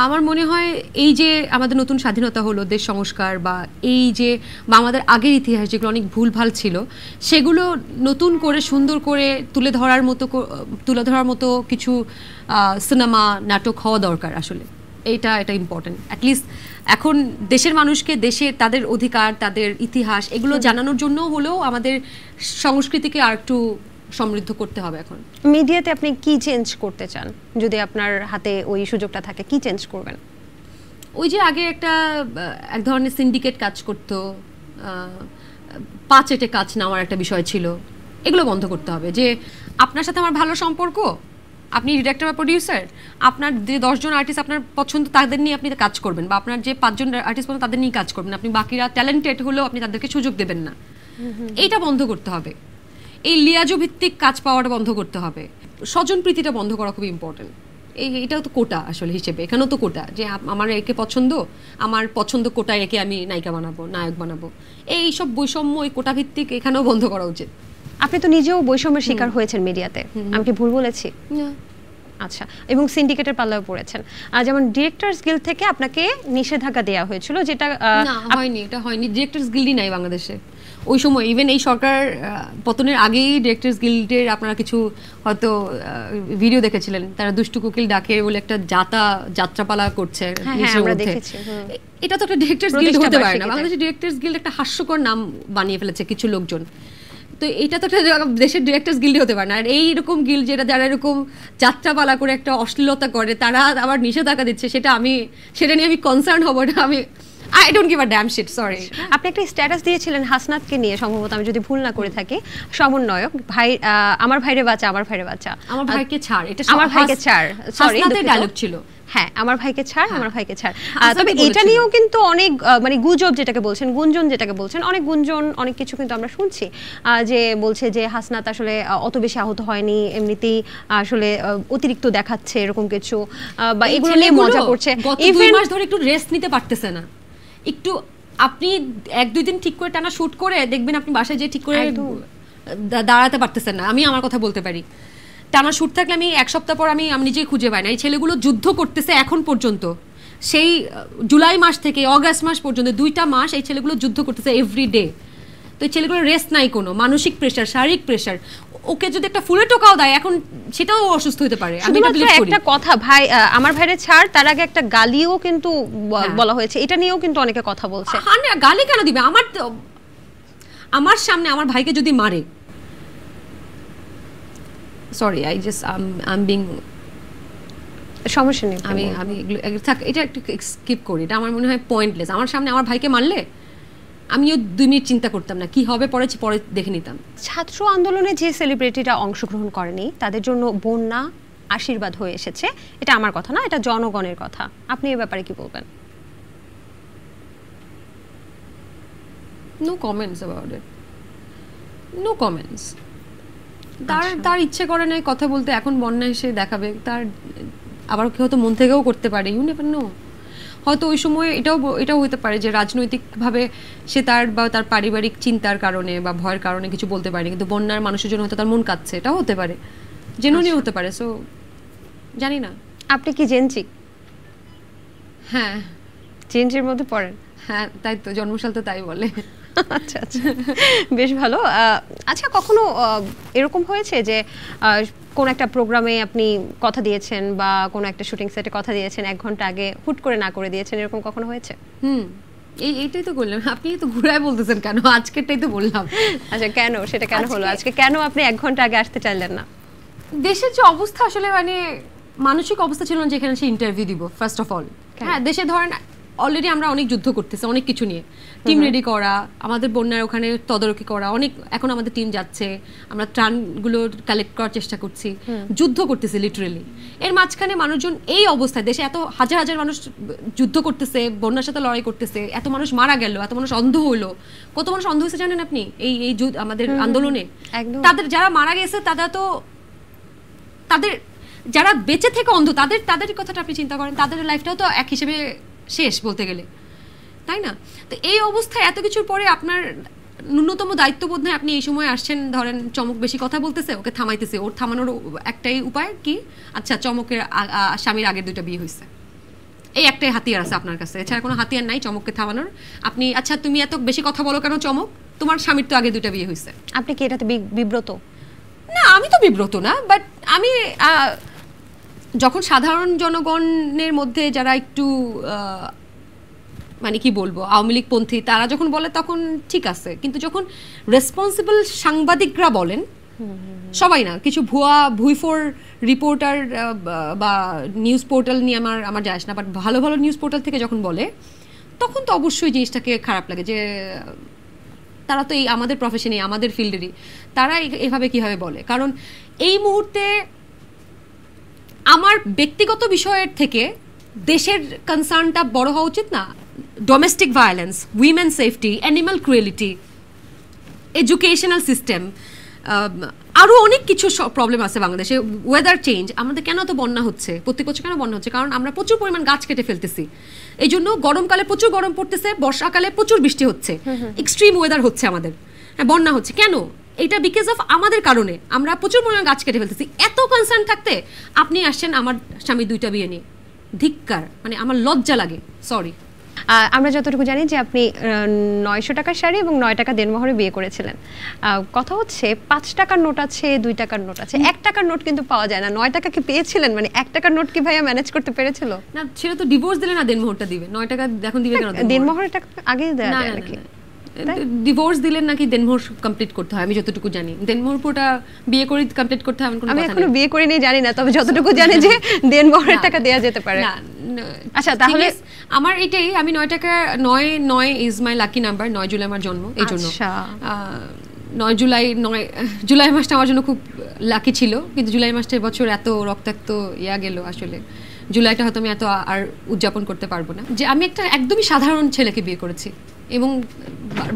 আমার মনে হয় এই যে আমাদের নতুন স্বাধীনতা হলো, দেশ সংস্কার বা এই যে বা আমাদের আগের ইতিহাস যেগুলো অনেক ভুলভাল ছিল সেগুলো নতুন করে সুন্দর করে তুলে ধরার মতো কিছু সিনেমা নাটক হওয়া দরকার। আসলে এটা ইম্পর্টেন্ট। অ্যাটলিস্ট এখন দেশের মানুষকে তাদের অধিকার, তাদের ইতিহাস এগুলো জানানোর জন্য হলেও আমাদের সংস্কৃতিকে আর একটু সমৃদ্ধ করতে হবে। এখন মিডিয়াতে আপনি কি চেঞ্জ করতে চান? যদি আপনার হাতে ওই সুযোগটা থাকে, কি চেঞ্জ করবেন? ওই যে আগে এক ধরনের সিন্ডিকেট কাজ করতো, পাঁচেটে কাজ নেওয়ার একটা বিষয় ছিল, এগুলো বন্ধ করতে হবে। যে আপনার সাথে আমার ভালো সম্পর্ক, আপনি ডিরেক্টর বা প্রডিউসার, আপনার যে 10 জন আর্টিস্ট আপনার পছন্দ তাদের নিয়ে আপনি কাজ করবেন, বা আপনার যে 5 জন আর্টিস্ট পছন্দ তাদের নিয়ে কাজ করবেন, আপনি বাকিরা ট্যালেন্টেড হলেও আপনি তাদেরকে সুযোগ দেবেন না। এইটা বন্ধ করতে হবে। এই লিয়াজো ভিত্তিক কাজ পাওয়াটা বন্ধ করতে হবে। স্বজন প্রীতিটা বন্ধ করা খুব ইম্পর্টেন্ট। এটাও তো কোটা আসলে হিসেবে, এখানেও তো কোটা, যে আমার একে পছন্দ, আমার পছন্দ কোটায় একে আমি নায়িকা বানাবো, নায়ক বানাবো, এই সব বৈষম্য এই কোটা ভিত্তিক এখানেও বন্ধ করা উচিত। আপনি তো নিজেও বৈষম্যের শিকার হয়েছেন মিডিয়াতে, আমি কি ভুল বলেছি? না, আচ্ছা, এবং সিন্ডিকেটের পাল্লায় পড়েছেন। যেমন ডিরেক্টরস গিল্ড থেকে আপনাকে নিষেধাজ্ঞা দেওয়া হয়েছিল, যেটা না হয়নি, এটা হয়নি। ডিরেক্টরস গিল্ডই নাই বাংলাদেশে ওই সময়। ইভেন এই সরকার পতনের আগেই ডিরেক্টরস গিল্ডের আপনারা কিছু হয়তো ভিডিও দেখেছিলেন, তারা দুষ্টু কোকিল ডাকে বলে একটা যাত্রাপালা করছে। এটা তো একটা ডিরেক্টরস গিল্ড হতে পারে না। বাংলাদেশের ডিরেক্টরস গিল্ড একটা হাস্যকর নাম বানিয়ে ফেলেছে কিছু লোকজন। তো এটা তো একটা দেশের ডিরেক্টরস গিল্ডই হতে পারে না। আর এইরকম গিল্ড যারা এরকম যাত্রাপালা করে একটা অশ্লীলতা করে, তারা আবার নিষেধাজ্ঞা দিচ্ছে, সেটা নিয়ে আমি কনসার্ন হব না। I don't give a damn shit, sorry. আপনি একটা স্ট্যাটাস দিয়েছিলেন হাসনাতকে নিয়ে, সম্ভবত আমি যদি ভুল না করে থাকি, সমন্বয়ক ভাই, আমার ভাইরে বাঁচা, আমার ভাইরে বাঁচা, আমার ভাইকে ছাড়, এটা আমার ভাইকে ছাড়, সরি হাসনাতের ডায়লগ ছিল। হ্যাঁ, আমার ভাইকে ছাড়, আমার ভাইকে ছাড়। তবে এটা নিয়েও কিন্তু অনেক মানে গুজব যেটাকে বলছেন, গুঞ্জন যেটাকে বলছেন, অনেক গুঞ্জন, অনেক কিছু কিন্তু আমরা শুনছি, যে বলছে যে হাসনাত আসলে অত বেশি আহত হয়নি, এমনিতেই আসলে অতিরিক্ত দেখাচ্ছে, এরকম কিছু, বা এগুলো নিয়ে মজা করছে। গত 2 মাস ধরে একটু রেস্ট নিতে পারতেছে না। একটু আপনি 1-2 দিন ঠিক করে টানা শুট করে দেখবেন আপনি বাসায় যে ঠিক করে দাঁড়াতে পারতেছেন না। আমি আমার কথা বলতে পারি, টানা শুট থাকলে আমি 1 সপ্তাহ পর আমি নিজেই খুঁজে পাই না। এই ছেলেগুলো যুদ্ধ করতেছে এখন পর্যন্ত, সেই জুলাই মাস থেকে অগাস্ট মাস পর্যন্ত 2টা মাস এই ছেলেগুলো যুদ্ধ করতেছে এভরিডে। তো এই ছেলেগুলো রেস্ট নাই কোনো, মানসিক প্রেশার, শারীরিক প্রেশার। ওকে যদি একটা ফুলে টোকাও দেয় এখন, সেটাও অসুস্থ হতে পারে। আমি একটা কথা, ভাই আমার ভাইরে ছাড়, তার আগে একটা গালিও কিন্তু বলা হয়েছে, এটা নিয়েও কিন্তু অনেকে কথা বলছে। হ্যাঁ, গালি কেন দিবে? আমার সামনে আমার ভাইকে যদি মারে, সরি আই এম বিং, সমস্যা নেই, আমি এটা একটু স্কিপ করি, এটা আমার মনে হয় পয়েন্টলেস। আমার সামনে আমার ভাইকে মারলে আমিও 2 মিনিট চিন্তা করতাম না, কি হবে পরে দেখে নিতাম। ছাত্র আন্দোলনে যে সেলিব্রিটিরা অংশগ্রহণ করেনি তাদের জন্য বন্যা আশীর্বাদ হয়ে এসেছে, এটা আমার কথা না, এটা জনগণের কথা। আপনি এই ব্যাপারে কি বলবেন? No comments about it, no comments. তার ইচ্ছে করে নাই কথা বলতে, এখন বন্যা এসে দেখাবে, তার আবার কেউ তো মন থেকেও করতে পারে, ইউ নেভার নো। হয়তো ওই সময় এটাও হতে পারে যে রাজনৈতিকভাবে সে তার পারিবারিক চিন্তার কারণে বা ভয়ের কারণে কিছু বলতে পারেনি, কিন্তু বন্যার মানুষের জন্য হয়তো তার মন কাঁদছে, এটাও হতে পারে, জেনুইনই হতে পারে। সো জানি না। আপনি কি জেনজি? হ্যাঁ, জেনজির মধ্যে পড়েন? হ্যাঁ, তাই তো, জন্মসাল তো তাই বলে। আচ্ছা আচ্ছা, বেশ ভালো। আচ্ছা, কখনো এরকম হয়েছে যে কোন একটা প্রোগ্রামে আপনি কথা দিয়েছেন বা কোনো একটা শুটিং সেটে কথা দিয়েছেন, 1 ঘন্টা আগে হুট করে না করে দিয়েছেন, এরকম কখনো হয়েছে? এইটাই তো বললাম, আপনি তো ঘুরায় বলতেছেন কেন? আজকেরটাই তো বললাম। আচ্ছা, কেন সেটা কেন হলো আজকে? কেন আপনি 1 ঘন্টা আগে আসতে চাইলেন না? দেশের যে অবস্থা, আসলে মানে মানসিক অবস্থা ছিল না যেখানে সে ইন্টারভিউ দিব। ফার্স্ট অফ অল, হ্যাঁ, দেশে ধরেন অলরেডি আমরা অনেক যুদ্ধ করতেছি, অনেক কিছু নিয়ে, টিম রেডি করা, আমাদের বন্যার ওখানে তদারকি করা, অনেক, এখন আমাদের টিম যাচ্ছে, আমরা ত্রাণগুলো কালেক্ট করার চেষ্টা করছি, যুদ্ধ করতেছি লিটারেলি। এর মাঝখানে মানুষজন এই অবস্থায়, দেশে এত হাজার হাজার মানুষ যুদ্ধ করতেছে, বন্যার সাথে লড়াই করতেছে, এত মানুষ মারা গেল, এত মানুষ অন্ধ হইলো। কত মানুষ অন্ধ হয়েছে জানেন আপনি এই আমাদের আন্দোলনে? তাদের যারা মারা গেছে, তাদের যারা বেঁচে থেকে অন্ধ, তাদের কথাটা আপনি চিন্তা করেন, তাদের লাইফটাও তো এক হিসেবে শেষ বলতে গেলে, তাই না? তো এই অবস্থায় এত কিছুর পরে আপনার ন্যূনতম দায়িত্ববোধ নয়, আপনি এই সময় আসছেন, ধরেন চমক বেশি কথা বলতেছে, ওকে থামাইতেছে, ওর থামানোর একটাই উপায় কি? আচ্ছা, চমকের স্বামীর আগের 2টা বিয়ে হয়েছে, এই একটাই হাতিয়ার আছে আপনার কাছে, এছাড়া কোনো হাতিয়ার নাই চমককে থামানোর। আপনি, আচ্ছা তুমি এত বেশি কথা বলো কেন চমক? তোমার স্বামীর তো আগে 2টা বিয়ে হয়েছে। আপনি কি এটাতে বিব্রত? না, আমি তো বিব্রত না, বাট আমি যখন সাধারণ জনগণের মধ্যে যারা একটু মানে কি বলবো, আওয়ামী লীগ পন্থী, তারা যখন বলে তখন ঠিক আছে, কিন্তু যখন রেসপন্সিবল সাংবাদিকরা বলেন, সবাই না, কিছু ভুইফোর রিপোর্টার বা নিউজ পোর্টাল নিয়ে আমার যায় আসে না, বাট ভালো ভালো নিউজ পোর্টাল থেকে যখন বলে, তখন তো অবশ্যই জিনিসটাকে খারাপ লাগে যে তারা তো এই আমাদের প্রফেশনে, আমাদের ফিল্ডেরই, তারা এভাবে কিভাবে বলে। কারণ এই মুহূর্তে আমার ব্যক্তিগত বিষয়ের থেকে দেশের কনসার্নটা বড় হওয়া উচিত না? Domestic violence, women safety, animal cruelty, educational system, আরও অনেক কিছু প্রবলেম আছে বাংলাদেশে। ওয়েদার চেঞ্জ, আমাদের কেন তো বন্যা হচ্ছে প্রত্যেক বছর? কেন বন্যা হচ্ছে? কারণ আমরা প্রচুর পরিমাণ গাছ কেটে ফেলতেছি, এই জন্য গরমকালে প্রচুর গরম পড়তেছে, বর্ষাকালে প্রচুর বৃষ্টি হচ্ছে, এক্সট্রিম ওয়েদার হচ্ছে আমাদের, হ্যাঁ, বন্যা হচ্ছে। কেন? এটা বিকজ অফ আমাদের কারণে আমরা প্রচুর পরিমাণে গাছ কেটে ফেলতেছি। এত কনসার্ন থাকতে আপনি আসছেন আমার স্বামী 2টা বিয়ে নিয়ে, ধিক্কার, মানে আমার লজ্জা লাগে, সরি। আমরা যতটুকু জানি যে আপনি 900 টাকার শাড়ি এবং 9 টাকা দেনমোহরে বিয়ে করেছিলেন। কথা হচ্ছে 5 টাকার নোট আছে, 2 টাকার নোট আছে, 1 টাকার নোট কিন্তু পাওয়া যায় না। 9 টাকা কি পেয়েছিলেন? মানে 1 টাকার নোট কি ভাইয়া ম্যানেজ করতে পেরেছিল? না, সেটা তো ডিভোর্স দিলে না দেনমোহরটা দিবে। 9 টাকা এখন দিবে কেন? দেনমোহরের টাকা আগেই দেয়া যায় নাকি? ডিভোর্স দিলেন নাকি দেনমোহর কমপ্লিট করতে হয়, আমি যতটুকু জানি। দেনমোহর পুরোটা বিয়ে করে কমপ্লিট করতে হয় এমন কোনো কথা নেই। আমি এখনো বিয়ে করিনি, জানি না, তবে যতটুকু জানি যে দেনমোহরের টাকা দেয়া যেতে পারে। না, আচ্ছা, তাহলে আমার এটাই, আমি 9 টাকা 9 is my lucky number. 9 July আমার জন্ম, এই জন্য 9 জুলাই মাসটা আমার জন্য খুব লাকি ছিল। কিন্তু জুলাই মাসটা এবছর এত রক্তাক্ত গেল, আসলে জুলাইটা হয়তো আমি এত আর উদযাপন করতে পারবো না। যে আমি একটা একদমই সাধারণ ছেলেকে বিয়ে করেছি, এবং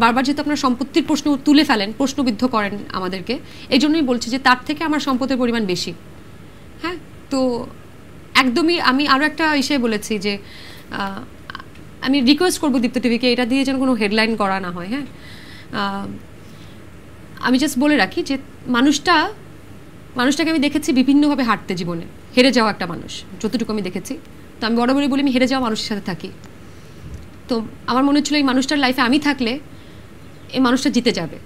বারবার যেহেতু আপনার সম্পত্তির প্রশ্ন তুলে ফেলেন, প্রশ্নবিদ্ধ করেন আমাদেরকে, এই জন্যই বলছি যে তার থেকে আমার সম্পদের পরিমাণ বেশি। হ্যাঁ, তো একদমই আমি আরও একটা ইসে বলেছি যে আমি রিকোয়েস্ট করবো দীপ্ত টিভিকে, এটা দিয়ে যেন কোনো হেডলাইন করা না হয়। হ্যাঁ, আমি জাস্ট বলে রাখি যে মানুষটাকে আমি দেখেছি বিভিন্নভাবে হাঁটতে, জীবনে হেরে যাওয়া একটা মানুষ, যতটুকু আমি দেখেছি। তো আমি বরাবরই বলি আমি হেরে যাওয়া মানুষের সাথে থাকি। তো আমার মনে হচ্ছিল এই মানুষটার লাইফে আমি থাকলে এই মানুষটা জিতে যাবে।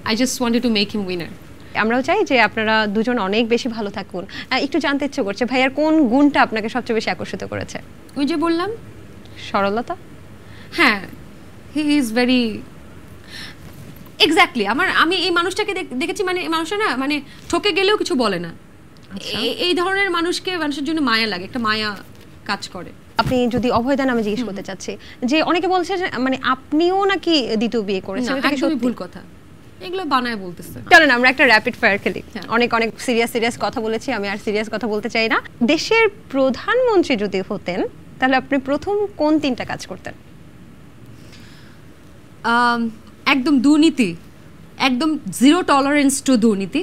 I just wanted to make him winner. আমরাও চাই যে আপনারা দুজন অনেক বেশি ভালো থাকুন। একটু জানতে ইচ্ছে করছে, ভাইয়ার কোন গুণটা আপনাকে সবচেয়ে বেশি আকর্ষিত করেছে? ওই যে বললাম, সরলতা। হ্যাঁ, হি ইজ ভেরি এক্স্যাক্টলি। আমি এই মানুষটাকে দেখেছি, মানে এই মানুষটা না, মানে ঠকে গেলেও কিছু বলে না। এই ধরনের মানুষের জন্য মায়া লাগে, একটা মায়া কাজ করে। আপনি যদি অভয় দেন, আমি জিজ্ঞেস করতে চাচ্ছি যে অনেকে বলছে যে মানে আপনিও নাকি দ্বিতীয় বিয়ে করেছেন, এটা কি সত্যি? ভুল কথা, এগুলো বানায় বলতেছে। চলেন আমরা একটা র্যাপিড ফায়ার খেলি। অনেক সিরিয়াস কথা বলেছি, আমি আর সিরিয়াস কথা বলতে চাই না। দেশের প্রধানমন্ত্রী যদি হতেন, তাহলে আপনি প্রথম কোন 3টা কাজ করতেন? একদম দুর্নীতি, একদম জিরো টলারেন্স টু দুর্নীতি।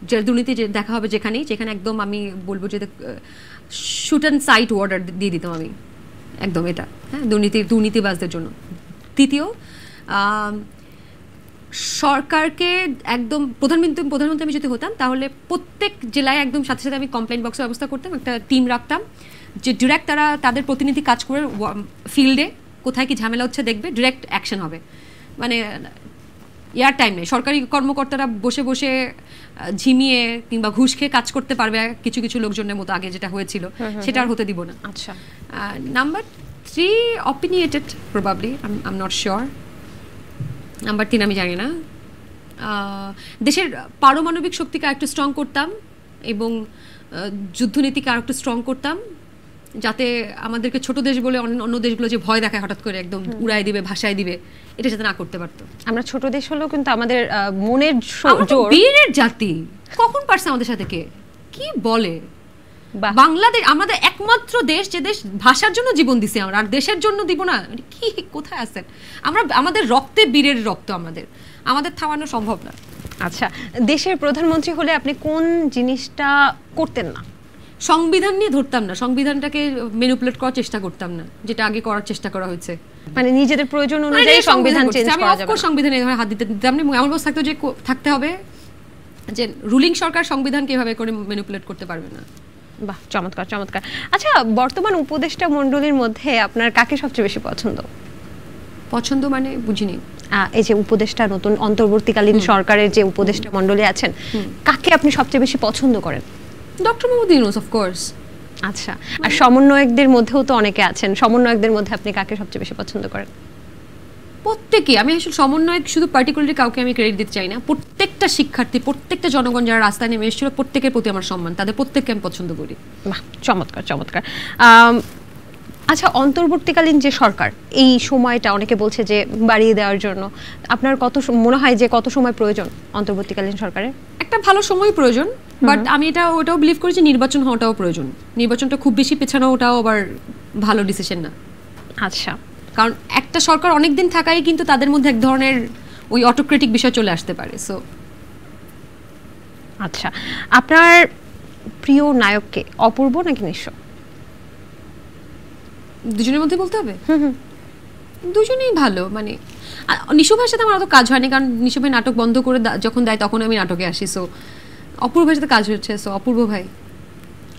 যে দুর্নীতি যে দেখা হবে যেখানে একদম আমি বলবো যে শুট অ্যান্ড সাইট অর্ডার দিয়ে দিতাম আমি, একদম এটা। হ্যাঁ, দুর্নীতিবাজদের জন্য। দ্বিতীয়, সরকারকে একদম প্রধানমন্ত্রী আমি যদি হতাম, তাহলে প্রত্যেক জেলায় একদম সাথে সাথে আমি কমপ্লেইন বক্সের ব্যবস্থা করতাম, একটা টিম রাখতাম যে ডিরেক্ট তাদের প্রতিনিধি কাজ করে ফিল্ডে কোথায় কি ঝামেলা হচ্ছে দেখবে, ডিরেক্ট অ্যাকশন হবে। মানে এয়ার টাইম নেই, সরকারি কর্মকর্তারা বসে বসে ঝিমিয়ে কিংবা ঘুষ খেয়ে কাজ করতে পারবে কিছু কিছু লোকজনের মতো, আগে যেটা হয়েছিল সেটা আর হতে দিব না। আচ্ছা, number 3 opinionated probably, I am not sure. Number 3 আমি জানি না। দেশের পারমাণবিক শক্তিকে আরেকটু স্ট্রং করতাম, এবং যুদ্ধনীতিকে আরেকটু স্ট্রং করতাম, যাতে আমাদেরকে ছোট দেশ বলে অন্য দেশগুলো যে ভয় দেখায় হঠাৎ করে একদম উড়াই দিবে, ভাষায় দিবে, এটা যাতে না করতে পারতো। আমরা ছোট দেশ হলেও কিন্তু আমাদের মনের বীরের জাতি, কখন পারছে আমাদের সাথে কে কি বলে? বাংলাদেশ আমাদের একমাত্র দেশ যে দেশ ভাষার জন্য জীবন দিছে, আমরা আর দেশের জন্য দিব না, কি কোথায় আছেন? আমাদের রক্তে বীরের রক্ত, আমাদের থামানো সম্ভব না। আচ্ছা, দেশের প্রধানমন্ত্রী হলে আপনি কোন জিনিসটা করতেন না? সংবিধান নিয়ে ধরতাম না, সংবিধানটাকে ম্যানিপুলেট করার চেষ্টা করতাম না, যেটা আগে করার চেষ্টা করা হয়েছে। মানে নিজেদের প্রয়োজন অনুযায়ী সংবিধান চেঞ্জ করা যাবে। আমি সংবিধানে হাত দিতাম না। এমন অবস্থা থাকতো যে থাকতে হবে যে রুলিং সরকার সংবিধানকে এভাবে করে ম্যানিপুলেট করতে পারবে না। বাহ, চমৎকার চমৎকার। আচ্ছা, বর্তমান উপদেষ্টা মণ্ডলীর মধ্যে আপনার কাকে সবচেয়ে বেশি পছন্দ? মানে বুঝিনি। এই যে উপদেষ্টা, নতুন অন্তর্বর্তীকালীন সরকারের যে উপদেষ্টা মণ্ডলী আছেন, কাকে আপনি সবচেয়ে বেশি পছন্দ করেন? Doctor Mohammad Yunus, of course. আচ্ছা, আর সমন্বয়কদের মধ্যেও তো অনেকে আছেন, সমন্বয়কদের মধ্যে আপনি কাকে সবচেয়ে বেশি পছন্দ করেন? প্রত্যেকে। আমি আসলে সমন্বয়ক শুধু পার্টিকুলারলি কাউকে আমি ক্রেডিট দিতে চাই না। প্রত্যেকটা শিক্ষার্থী, প্রত্যেকটা জনগণ যারা রাস্তায় নেমে এসেছিল, প্রত্যেকের প্রতি আমার সম্মান, তাদের প্রত্যেককে আমি পছন্দ করি। বাহ, চমৎকার চমৎকার। আচ্ছা, অন্তর্বর্তীকালীন যে সরকার, এই সময়টা অনেকে বলছে যে বাড়িয়ে দেওয়ার জন্য, আপনার মনে হয় যে কত সময় প্রয়োজন অন্তর্বর্তীকালীন সরকারের? একটা ভালো সময় প্রয়োজন, বাট আমি ওটাও বিলিভ করি যে নির্বাচন হওয়াটাও প্রয়োজন। নির্বাচনটা খুব বেশি পেছানো ওটাও আবার ভালো ডিসিশন না। আচ্ছা, কারণ একটা সরকার অনেকদিন থাকাই কিন্তু তাদের মধ্যে এক ধরনের ওই অটোক্রেটিক বিষয় চলে আসতে পারে। সো আচ্ছা, আপনার প্রিয় নায়ককে, অপূর্ব নাকি নিঃস্ব? দুজনের মধ্যে বলতে হবে? দুজনেই ভালো। মানে নিশু ভাইয়ের সাথে আমার অত কাজ হয়নি, কারণ নিশু ভাই নাটক বন্ধ করে যখন দেয় তখন আমি নাটকে আসি। সো অপূর্ব ভাইয়ের সাথে কাজ হচ্ছে, সো অপূর্ব ভাই।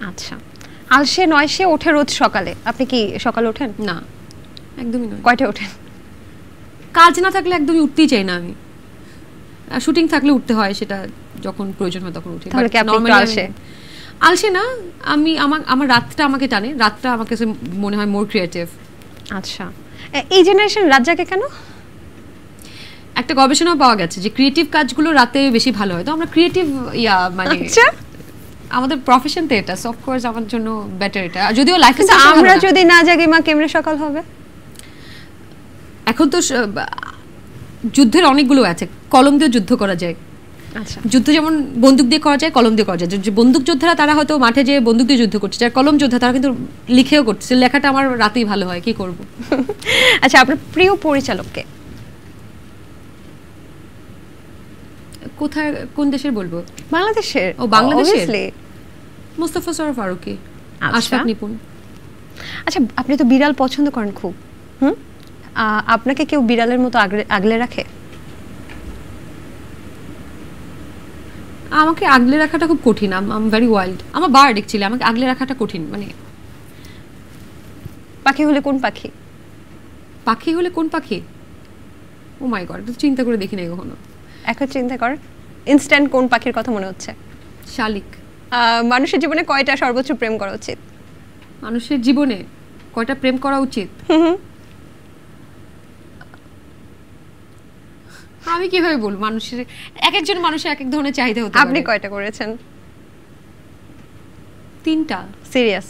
আচ্ছা, আলসে নয় সে ওঠে রোজ সকালে, আপনি কি সকালে ওঠেন? না, একদমই নয়। কয়টায় ওঠেন? কাজ না থাকলে একদমই উঠতেই চাই না আমি, শুটিং থাকলে উঠতে হয়, সেটা যখন প্রয়োজন হয় তখন উঠি। তাহলে কি আপনি একটু আলসে? আলসে না, আমি আমার রাতটা আমাকে টানে, রাতটা আমার কাছে মনে হয় মোর ক্রিয়েটিভ। আচ্ছা, এই জেনারেশন রাত জাগে কেন? একটা গবেষণা পাওয়া গেছে যে ক্রিয়েটিভ কাজগুলো রাতে বেশি ভালো হয়, তো আমরা ক্রিয়েটিভ মানে আমাদের প্রফেশন তো এটা, সো অফ কোর্স আমার জন্য বেটার এটা। যদিও লাইফে আমরা যদি না জাগি মা কেমনে সকাল হবে? এখন তো যুদ্ধের অনেকগুলো আছে, কলম দিয়ে যুদ্ধ করা যায়। আচ্ছা, যুদ্ধ যেমন বন্দুক দিয়ে করা যায়, কলম দিয়ে করা যায়। যে বন্দুক যোদ্ধারা তারা হয়তো মাঠে যে বন্দুক দিয়ে যুদ্ধ করছে, যার কলম যোদ্ধা তারা কিন্তু লিখেও করছে। লেখাটা আমার রাতেই ভালো হয়, কি করব। আচ্ছা, আপনার প্রিয় পরিচালককে? কোথায়, কোন দেশের বলবো? বাংলাদেশের। ও বাংলাদেশের, মোস্তফা সরোয়ার ফারুকী, আশফাক নিপুণ। আচ্ছা, আপনি তো বিড়াল পছন্দ করেন খুব, আপনাকে কেউ বিড়ালের মতো আগলে রাখে? আমাকে আগলে রাখাটা খুব কঠিন, আই এম ভেরি ওয়াইল্ড। আমার বার্ড অ্যাকচুয়ালি, আমাকে আগলে রাখাটা কঠিন। মানে পাখি হলে কোন পাখি? পাখি হলে কোন পাখি? ও মাই গড, এটা চিন্তা করে দেখি নাই কখনো। এখন চিন্তা করেন, ইনস্ট্যান্ট কোন পাখির কথা মনে হচ্ছে? শালিক। মানুষের জীবনে কয়টা সর্বোচ্চ প্রেম করা উচিত? মানুষের জীবনে কয়টা প্রেম করা উচিত? আমি কিভাবে বলবো? মানুষের এক একজন মানুষের এক এক ধরনের চাহিদা হতে পারে। আপনি কয়টা করেছেন? 3টা। সিরিয়াস?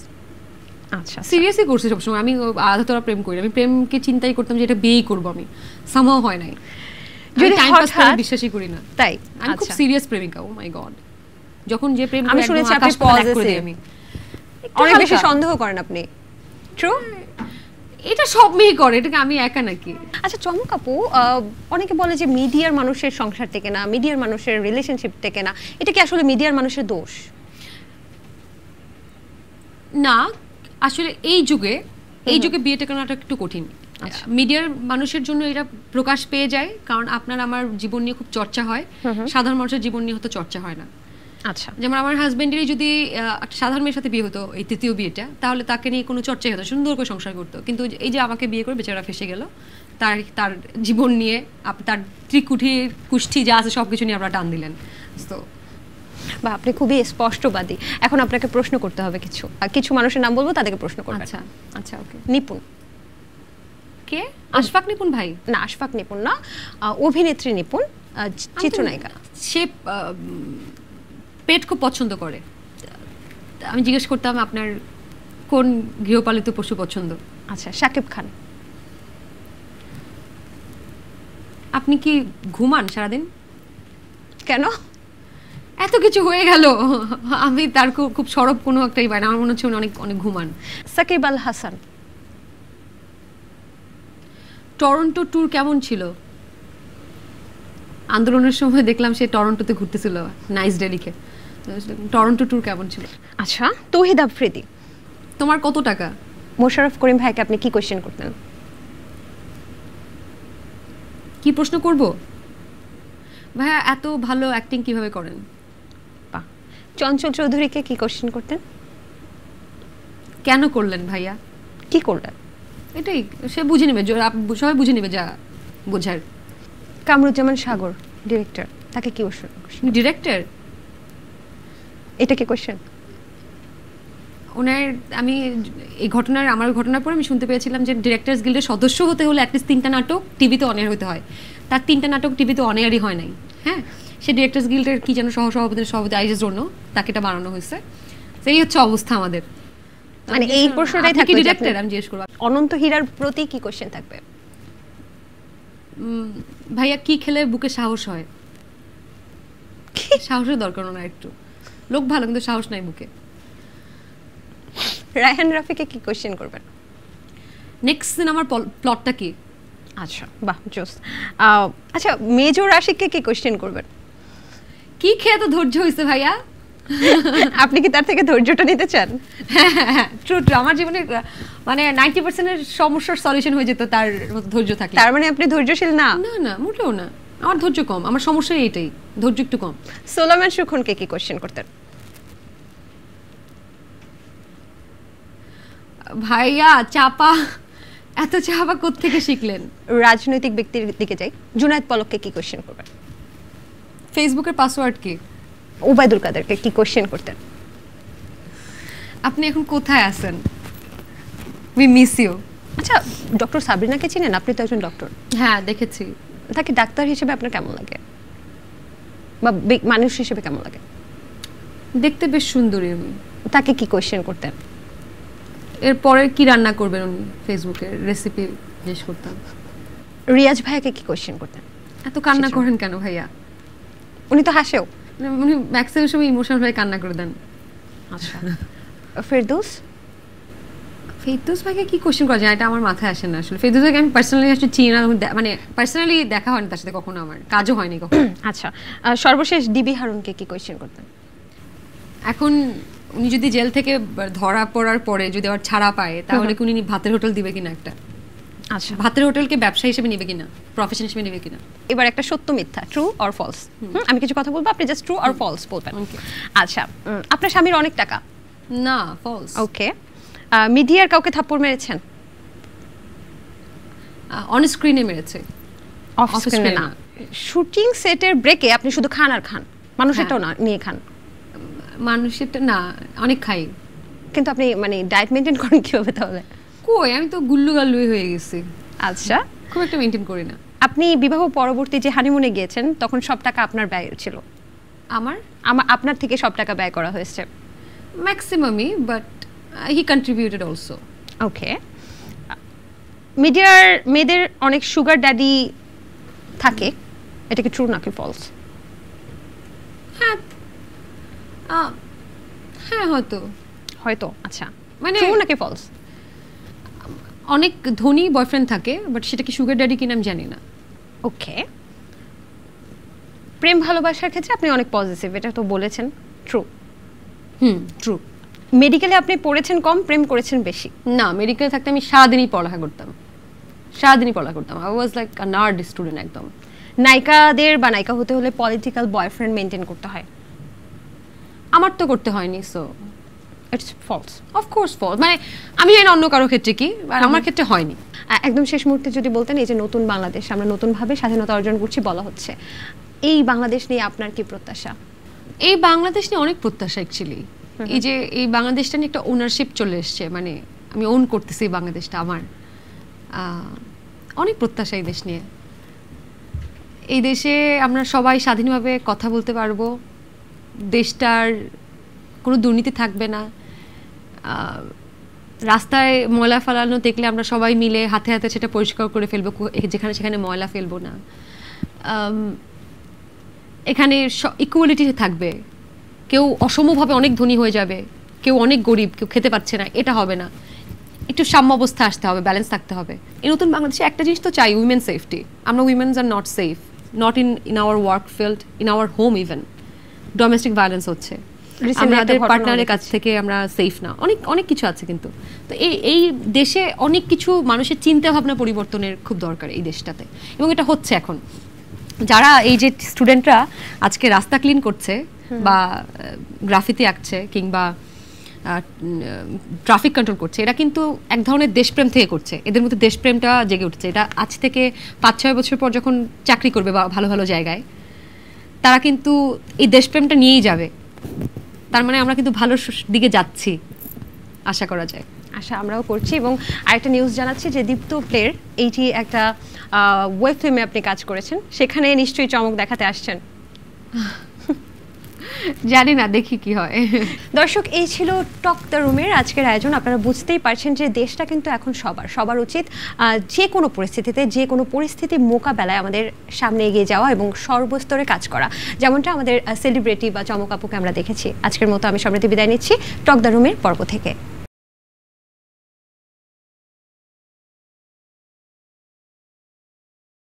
আচ্ছা, সিরিয়াসলি করছি সবসময়। আমি আধা তোরা প্রেম করি, আমি প্রেমকে চিন্তাই করতাম যে এটা বিয়েই করবো, আমি সামহাও হয় নাই। যদি টাইম পাস করে বিশ্বাসই করি না, তাই আমি খুব সিরিয়াস প্রেমিকা। ও মাই গড, যখন যে প্রেম আমি শুনেছি আপনি পজিটিভ, আমি অনেক বেশি সন্দেহ করেন আপনি। ট্রু? এটা সব মেয়ে করে, এটাকে আমি একা নাকি? আচ্ছা চমক আপু, অনেকে বলে যে মিডিয়ার মানুষের সংসার টেকে না, মিডিয়ার মানুষের রিলেশনশিপ টেকে না, এটা কি আসলে মিডিয়ার মানুষের দোষ? না, আসলে এই যুগে বিয়ে টেকানোটা একটু কঠিন। মিডিয়ার মানুষের জন্য এটা প্রকাশ পেয়ে যায়, কারণ আপনার আমার জীবন নিয়ে খুব চর্চা হয়, সাধারণ মানুষের জীবন নিয়ে হয়তো চর্চা হয় না। আচ্ছা, যেমন আমার হাজবেন্ডেরই যদি একটা সাধারণ মেয়ের সাথে বিয়ে হতো, এই তৃতীয় বিয়েটা, তাহলে তাকে নিয়ে কোনো চর্চাই হতো, সুন্দর করে সংসার করতো। কিন্তু এই যে আমাকে বিয়ে করে বেচারা ফেসে গেল, তার জীবন নিয়ে তার ত্রিকুঠি কুষ্ঠি যা আছে সবকিছু নিয়ে আপনারা টান দিলেন। তো বা আপনি খুবই স্পষ্টবাদী। এখন আপনাকে প্রশ্ন করতে হবে কিছু কিছু মানুষের নাম বলবো, তাদেরকে প্রশ্ন করবেন। আচ্ছা আচ্ছা, ওকে। নিপুণ কে? আশফাক নিপুণ ভাই? না, আশফাক নিপুণ না, অভিনেত্রী নিপুণ, চিত্রনায়িকা। সে পেট খুব পছন্দ করে। আমি জিজ্ঞেস করতাম আপনার কোন গৃহপালিত পশু পছন্দ? আচ্ছা, শাকিব খান। আপনি কি ঘুমান সারাদিন? কেন? এত কিছু হয়ে গেল, আমি তার খুব সরব কোনো একটাই পাই না, আমার মনে হচ্ছে উনি অনেক অনেক ঘুমান। সাকিব আল হাসান। টরন্টো ট্যুর কেমন ছিল? আন্দোলনের সময় দেখলাম সে টরন্টোতে ঘুরতেছিল, নাইস ডে লিখে। টরন্টো ট্যুর কেমন ছিল? আচ্ছা, তৌহিদ আফ্রিদি। তোমার কত টাকা? মোশাররফ করিম ভাইকে আপনি কি কোয়েশ্চেন করতেন? কি প্রশ্ন করব? ভাইয়া এত ভালো অ্যাক্টিং কিভাবে করেন? বাহ। চঞ্চল চৌধুরীকে কি কোয়েশ্চেন করতেন? কেন করলেন ভাইয়া? কি করলেন? এটাই, সে বুঝে নেবে, সবাই বুঝে নেবে যা বোঝার। কামরুজ্জামান সাগর, ডিরেক্টর, তাকে কি কোয়েশ্চেন? ডিরেক্টর? এটা কি কোয়েশ্চেন? ওনার আমি আমার ঘটনার পর আমি শুনতে পেয়েছিলাম যে ডিরেক্টরস গিল্ডের সদস্য হতে হলে অ্যাটলিস্ট 3টা নাটক টিভিতে অনেয়ার হতে হয়। তার 3টা নাটক টিভিতে অনেয়ারই হয় নাই। হ্যাঁ, সে ডিরেক্টরস গিল্ডের কি যেন সভাপতি আইজের জন্য তাকে এটা বানানো হয়েছে। সেই হচ্ছে অবস্থা আমাদের। মানে এই প্রশ্নটাই থাকবে ডিরেক্টর, আমি জিজ্ঞেস করব। অনন্ত হীরার প্রতি কি কোয়েশ্চেন থাকবে? ভাইয়া কি খেলে বুকে সাহস হয়? সাহসের দরকার না একটু, লোক ভালো কিন্তু সাহস নাই বুকে। রায়হান রাফিকে কি কোয়েশ্চেন করবেন? নেক্সট সিনেমার প্লটটা কি? আচ্ছা, বাহ, জোস। আচ্ছা, মেজর আশিককে কি কোয়েশ্চেন করবেন? কি খেয়ে তো ধৈর্য হইছে ভাইয়া? আপনি কি তার থেকে ধৈর্যটা নিতে চান? হ্যাঁ, ট্রু ট্রু। আমার জীবনে মানে 90% এর সমস্যার সলিউশন হয়ে যেত তার মতো ধৈর্য থাকলে। তার মানে আপনি ধৈর্যশীল না? না না, মোটেও না। আমার ধৈর্য কম, আমার সমস্যা এইটাই, ধৈর্য একটু কম। সোলোমন সুখনকে কি কোশ্চেন করতেন? ভাইয়া চাপা, এত চাপা কোত্থেকে শিখলেন? রাজনৈতিক ব্যক্তির দিকে যাই, জুনায়েদ পলককে কি কোশ্চেন করবেন? ফেসবুকের পাসওয়ার্ড কি? ওবায়দুল কাদেরকে কি কোশ্চেন করতেন? আপনি এখন কোথায় আছেন? We miss you. আচ্ছা, ডক্টর সাবরিনাকে চিনেন? আপনি তো একজন ডক্টর। হ্যাঁ, দেখেছি। তাকে ডাক্তার হিসেবে আপনার কেমন লাগে, বা মানুষ হিসেবে কেমন লাগে? দেখতে বেশ সুন্দরী উনি। তাকে কি কোশ্চেন করতেন? এরপরে কি রান্না করবেন উনি, ফেসবুকের রেসিপি জিজ্ঞেস করতাম। রিয়াজ ভাইয়াকে কি কোশ্চেন করতেন? এত কান্না করেন কেন ভাইয়া? উনি তো হাসেও। উনি ম্যাক্সিমাম সময় ইমোশনাল হয়ে কান্না করে দেন। আচ্ছা, ফেরদৌস? ফেরদৌস ভাইকে কি কোশ্চেন করা যায়, এটা আমার মাথায় আসে না আসলে। ফেরদৌস ভাইকে আমি পার্সোনালি আসলে চিনি না, মানে পার্সোনালি দেখা হয়নি তার সাথে কখনো, আমার কাজও হয়নি কখনো। আচ্ছা, সর্বশেষ ডিবি হারুনকে কি কোশ্চেন করতেন? এখন উনি যদি জেল থেকে ধরা পড়ার পরে যদি আবার ছাড়া পায়, তাহলে কি উনি ভাতের হোটেল দিবে কিনা একটা? আচ্ছা, ভাতের হোটেলকে ব্যবসা হিসেবে নেবে কিনা, প্রফেশন হিসেবে নেবে কিনা? এবার একটা সত্য মিথ্যা, ট্রু অর ফলস। আমি কিছু কথা বলবো, আপনি জাস্ট ট্রু অর ফলস বলবেন। আচ্ছা, আপনার স্বামীর অনেক টাকা? না, ফলস। ওকে। মিডিয়ার কাউকে থাপ্পড় মেরেছেন? অন স্ক্রিনে মেরেছে, অফ স্ক্রিনে না। শুটিং সেটের ব্রেকে আপনি শুধু খান আর খান, মানুষেরটাও না নিয়ে খান? মানুষেরটা না, অনেক খাই। কিন্তু আপনি মানে ডায়েট মেনটেন করেন কিভাবে তাহলে? কই, আমি তো গুল্লু গাল্লুই হয়ে গেছি। আচ্ছা, খুব একটা মেনটেন করি না। আপনি বিবাহ পরবর্তী যে হানিমুনে গিয়েছেন, তখন সব টাকা আপনার ব্যয় ছিল? আপনার থেকে সব টাকা ব্যয় করা হয়েছে? ম্যাক্সিমামই, বাট হি কন্ট্রিবিউটেড অলসো। ওকে। মিডিয়ার মেয়েদের অনেক সুগার ড্যাডি থাকে, এটা কি ট্রু নাকি ফলস? হ্যাঁ, হ্যাঁ হয়তো। হয়তো। আচ্ছা, মানে ট্রু নাকি ফলস? অনেক ধনী বয়ফ্রেন্ড থাকে, বাট সেটা কি সুগার ড্যাডি কিনা আমি জানি না। ওকে। প্রেম ভালোবাসার ক্ষেত্রে আপনি অনেক পজিটিভ, এটা তো বলেছেন, ট্রু? ট্রু। মেডিকেলে আপনি পড়েছেন কম, প্রেম করেছেন বেশি? না, মেডিকেলে থাকতে আমি সারাদিনই পড়ালেখা করতাম, সারাদিনই পড়ালেখা করতাম। I was like a nerd student একদম। নায়িকাদের বা নায়িকা হতে হলে পলিটিক্যাল বয়ফ্রেন্ড মেনটেন করতে হয়? আমার তো করতে হয়নি, so it's false. Of course false. মানে আমি জানি অন্য কারো ক্ষেত্রে কি, আর আমার ক্ষেত্রে হয়নি। একদম শেষ মুহূর্তে যদি বলতেন, এই যে নতুন বাংলাদেশ, আমরা নতুনভাবে স্বাধীনতা অর্জন করছি বলা হচ্ছে, এই বাংলাদেশ নিয়ে আপনার কি প্রত্যাশা? এই বাংলাদেশ নিয়ে অনেক প্রত্যাশা অ্যাকচুয়ালি। এই যে এই বাংলাদেশটা নিয়ে একটা ওনারশিপ চলে এসছে, মানে আমি ওন করতেছি এই বাংলাদেশটা আমার। অনেক প্রত্যাশা এই দেশ নিয়ে। এই দেশে আমরা সবাই স্বাধীনভাবে কথা বলতে পারবো, দেশটার কোনো দুর্নীতি থাকবে না, রাস্তায় ময়লা ফেলানো দেখলে আমরা সবাই মিলে হাতে হাতে সেটা পরিষ্কার করে ফেলবো, যেখানে সেখানে ময়লা ফেলবো না। এখানে ইকুয়ালিটি থাকবে, কেউ অসমভাবে অনেক ধনী হয়ে যাবে, কেউ অনেক গরিব, কেউ খেতে পাচ্ছে না, এটা হবে না। একটু সাম্যাবস্থা আসতে হবে, ব্যালেন্স থাকতে হবে। এই নতুন বাংলাদেশে একটা জিনিস তো চাই, উইমেন সেফটি। আমরা women's are not safe, not in our work field, in our home even. Domestic violence হচ্ছে, আমাদের পার্টনারের কাছ থেকে আমরা সেফ না, অনেক অনেক কিছু আছে। কিন্তু তো এই দেশে অনেক কিছু মানুষের চিন্তা ভাবনা পরিবর্তনের খুব দরকার এই দেশটাতে, এবং এটা হচ্ছে এখন। যারা এই যে স্টুডেন্টরা আজকে রাস্তা ক্লিন করছে বা গ্রাফিতি আঁকছে কিংবা ট্রাফিক কন্ট্রোল করছে, এরা কিন্তু এক ধরনের দেশপ্রেম থেকে করছে, এদের মধ্যে দেশপ্রেমটা জেগে উঠছে। এটা আজ থেকে 5-6 বছর পর যখন চাকরি করবে বা ভালো ভালো জায়গায়, তারা কিন্তু এই দেশপ্রেমটা নিয়েই যাবে। তার মানে আমরা কিন্তু ভালো দিকে যাচ্ছি, আশা করা যায়। আশা আমরাও করছি। এবং আরেকটা নিউজ জানাচ্ছি যে দীপ্ত প্লের এইটি একটা ওয়েব ফিল্মে আপনি কাজ করেছেন, সেখানে নিশ্চয়ই চমক দেখাতে আসছেন। জানি না, দেখি কি হয়। দর্শক, এই ছিল টক দ্য রুমের আজকের আয়োজন। আপনারা বুঝতেই পারছেন যে দেশটা কিন্তু এখন সবার উচিত যে কোনো পরিস্থিতিতে, যে কোনো পরিস্থিতি মোকাবেলায় আমাদের সামনে এগিয়ে যাওয়া এবং সর্বস্তরে কাজ করা, যেমনটা আমাদের সেলিব্রিটি বা চমক আপুকে আমরা দেখেছি। আজকের মতো আমি সমৃদ্ধি বিদায় নিচ্ছি টক দ্য রুমের পর্ব থেকে।